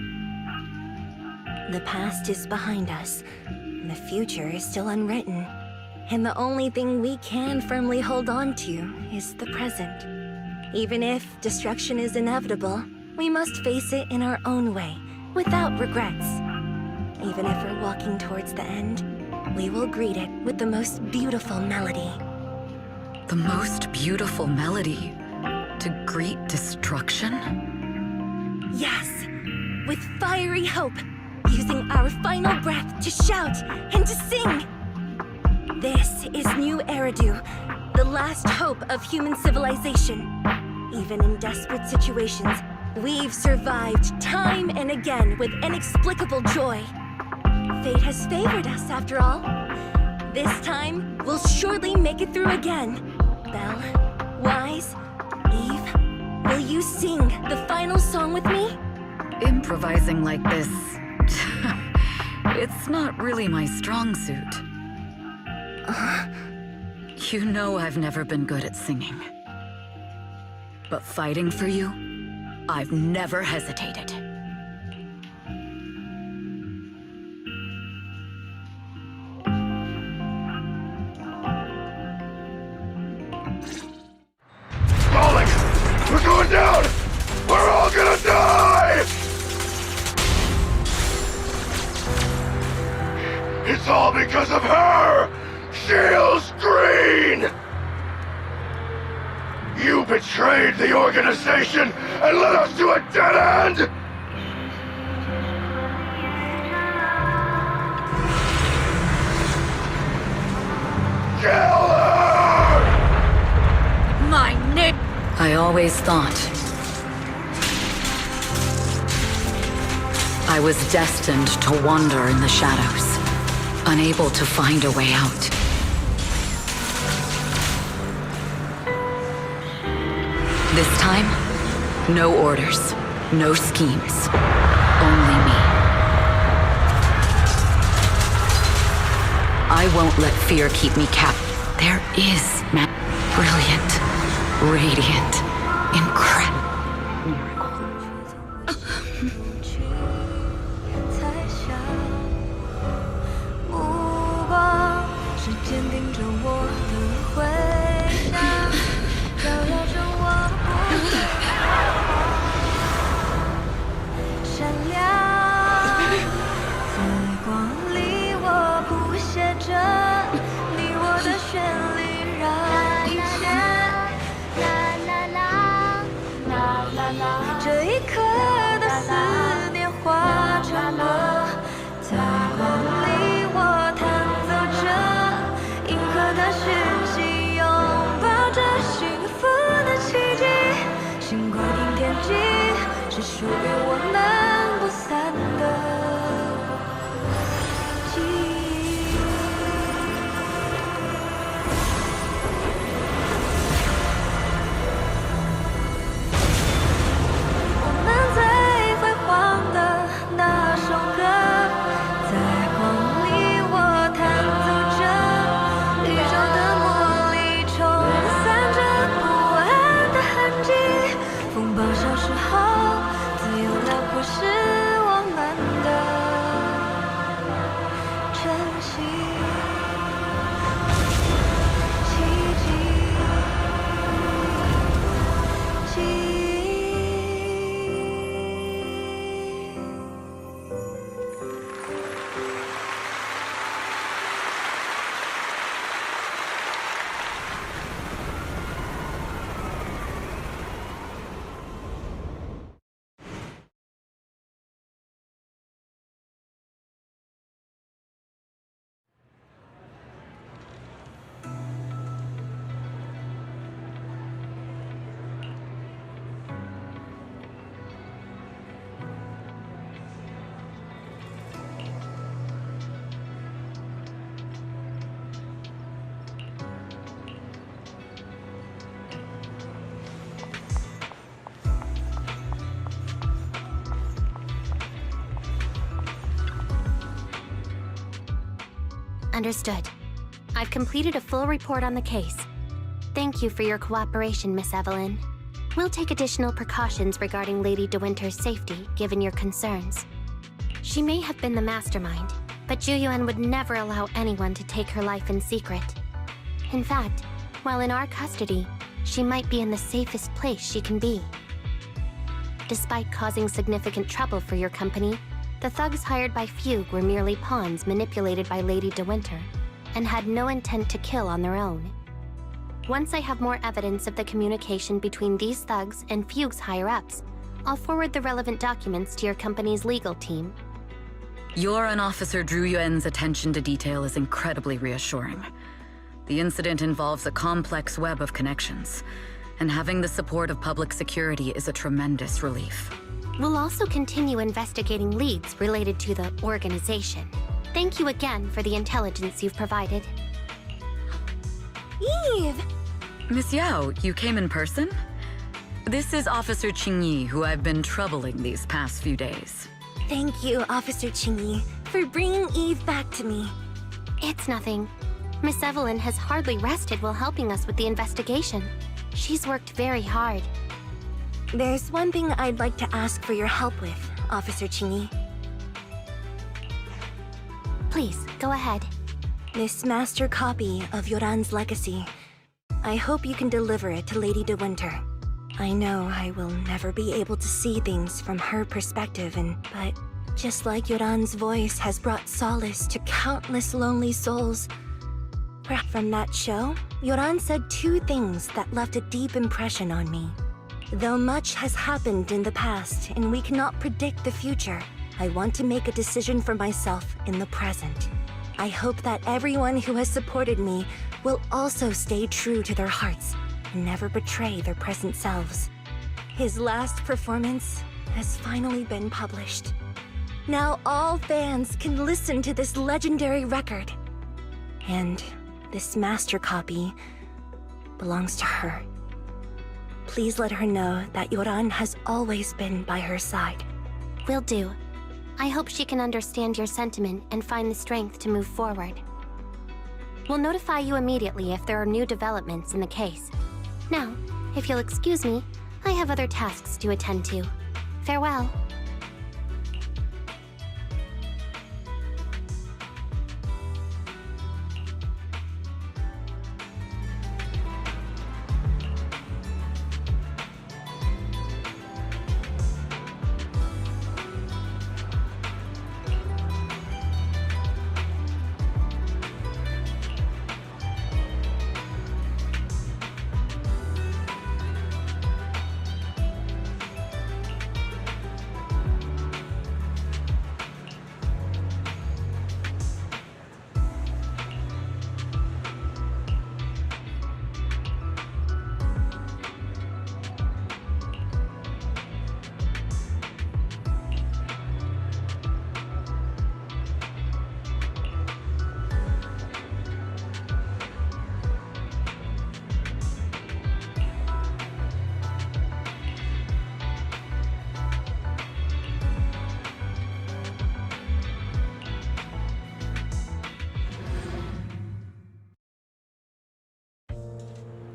The past is behind us, and the future is still unwritten. And the only thing we can firmly hold on to is the present. Even if destruction is inevitable, we must face it in our own way, without regrets. Even if we're walking towards the end, we will greet it with the most beautiful melody. The most beautiful melody? To greet destruction? Yes, with fiery hope, using our final breath to shout and to sing. This is New Eridu, the last hope of human civilization. Even in desperate situations, we've survived time and again with inexplicable joy. Fate has favored us after all. This time, we'll surely make it through again. Belle, Wise, Eve, will you sing the final song with me? Improvising like this... it's not really my strong suit. You know I've never been good at singing. But fighting for you, I've never hesitated. Falling! We're going down! We're all gonna die! It's all because of her! Shield's green! You betrayed the organization and led us to a dead end! Kill her! My name! I always thought I was destined to wander in the shadows, unable to find a way out. This time, no orders, no schemes, only me. I won't let fear keep me captive. There is brilliant, radiant, incredible. 啦啦啦啦 Understood. I've completed a full report on the case. Thank you for your cooperation, Miss Evelyn. We'll take additional precautions regarding Lady De Winter's safety, given your concerns. She may have been the mastermind, but Juyuan would never allow anyone to take her life in secret. In fact, while in our custody, she might be in the safest place she can be. Despite causing significant trouble for your company, the thugs hired by Fugue were merely pawns manipulated by Lady De Winter, and had no intent to kill on their own. Once I have more evidence of the communication between these thugs and Fugue's higher-ups, I'll forward the relevant documents to your company's legal team. Your and Officer Zhu Yuan's attention to detail is incredibly reassuring. The incident involves a complex web of connections, and having the support of public security is a tremendous relief. We'll also continue investigating leads related to the organization. Thank you again for the intelligence you've provided. Eve! Miss Yao, you came in person? This is Officer Qingyi, who I've been troubling these past few days. Thank you, Officer Qingyi, for bringing Eve back to me. It's nothing. Miss Evelyn has hardly rested while helping us with the investigation. She's worked very hard. There's one thing I'd like to ask for your help with, Officer Qingyi. Please, go ahead. This master copy of Yoran's legacy. I hope you can deliver it to Lady De Winter. I know I will never be able to see things from her perspective, but just like Yoran's voice has brought solace to countless lonely souls. From that show, Yoran said two things that left a deep impression on me. Though much has happened in the past and we cannot predict the future, I want to make a decision for myself in the present. I hope that everyone who has supported me will also stay true to their hearts and never betray their present selves. His last performance has finally been published. Now all fans can listen to this legendary record. And this master copy belongs to her. Please let her know that Yoran has always been by her side. Will do. I hope she can understand your sentiment and find the strength to move forward. We'll notify you immediately if there are new developments in the case. Now, if you'll excuse me, I have other tasks to attend to. Farewell.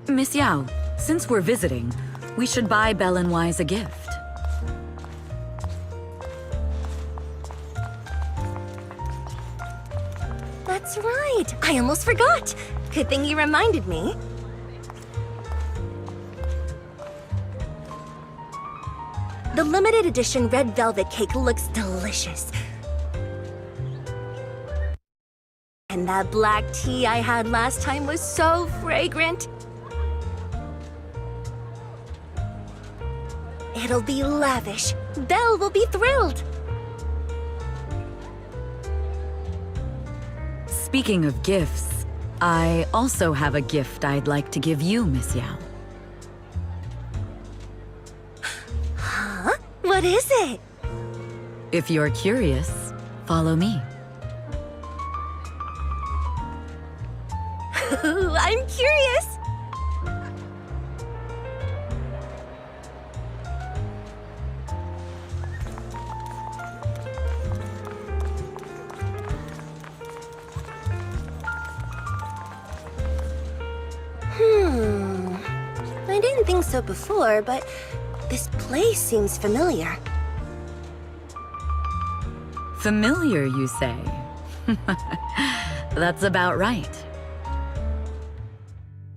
Miss Yao, since we're visiting, we should buy Belle and Wise a gift. That's right! I almost forgot! Good thing you reminded me. The limited edition red velvet cake looks delicious. And that black tea I had last time was so fragrant. It'll be lavish. Belle will be thrilled. Speaking of gifts, I also have a gift I'd like to give you, Miss Yao. Huh? What is it? If you're curious, follow me. I'm curious! think so before, but this place seems familiar. Familiar, you say? That's about right.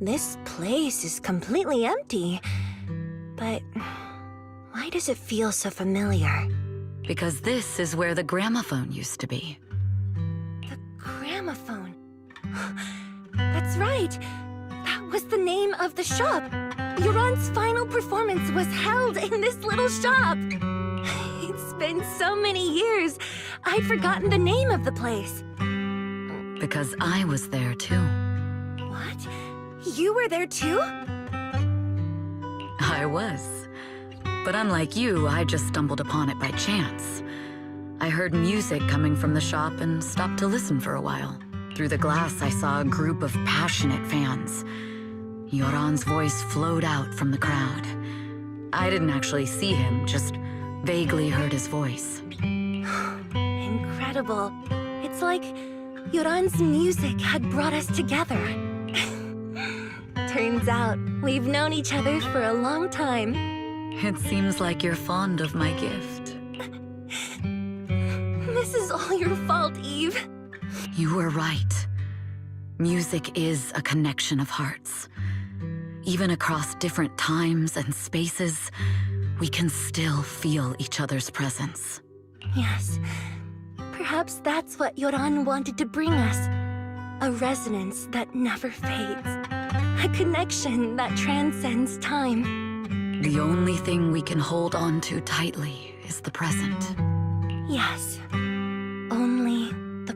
This place is completely empty. But why does it feel so familiar? Because this is where the gramophone used to be. The gramophone. That's right. That was the name of the shop. Yoran's final performance was held in this little shop. It's been so many years, I'd forgotten the name of the place. Because I was there too. What? You were there too? I was. But unlike you, I just stumbled upon it by chance. I heard music coming from the shop and stopped to listen for a while. Through the glass, I saw a group of passionate fans. Yoran's voice flowed out from the crowd. I didn't actually see him, just vaguely heard his voice. Incredible. It's like Yoran's music had brought us together. Turns out, we've known each other for a long time. It seems like you're fond of my gift. This is all your fault, Eve. You were right. Music is a connection of hearts. Even across different times and spaces, we can still feel each other's presence. Yes. Perhaps that's what Yoran wanted to bring us. A resonance that never fades. A connection that transcends time. The only thing we can hold on to tightly is the present. Yes. Only the...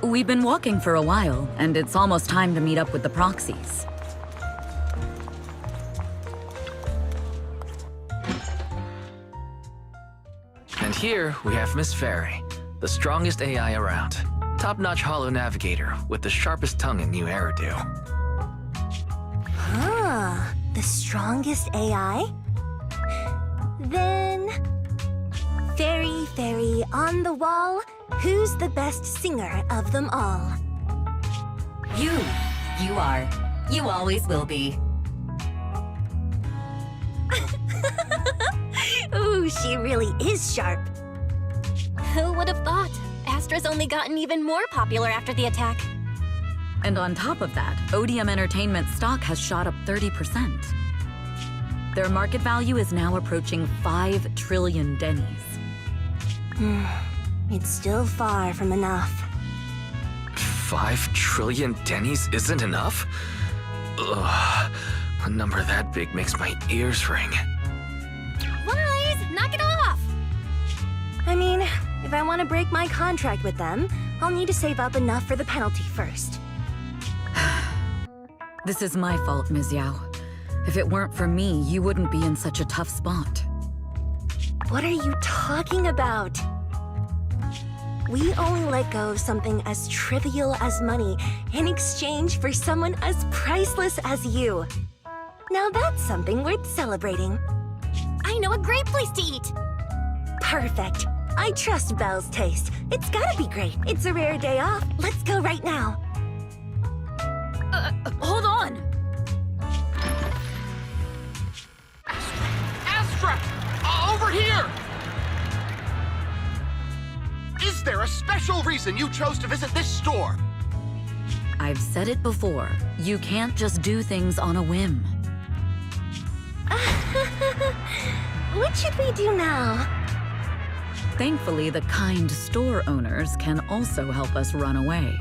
We've been walking for a while, and it's almost time to meet up with the proxies. And here we have Miss Fairy, the strongest AI around. Top-notch holo navigator with the sharpest tongue in new hairdo. Ah, the strongest AI? Then... Fairy, on the wall, who's the best singer of them all? You are. You always will be. Ooh, she really is sharp. Who would have thought? Astra's only gotten even more popular after the attack. And on top of that, Odium Entertainment stock has shot up 30%. Their market value is now approaching 5 trillion dennies. It's still far from enough. 5 trillion dennies isn't enough? Ugh, a number that big makes my ears ring. Wise, knock it off! I mean, if I want to break my contract with them, I'll need to save up enough for the penalty first. This is my fault, Ms. Yao. If it weren't for me, you wouldn't be in such a tough spot. What are you talking about? We only let go of something as trivial as money in exchange for someone as priceless as you. Now that's something worth celebrating. I know a great place to eat! Perfect. I trust Belle's taste. It's gotta be great. It's a rare day off. Let's go right now. Hold on! Astra! Over here! Is there a special reason you chose to visit this store? I've said it before. You can't just do things on a whim. What should we do now? Thankfully, the kind store owners can also help us run away.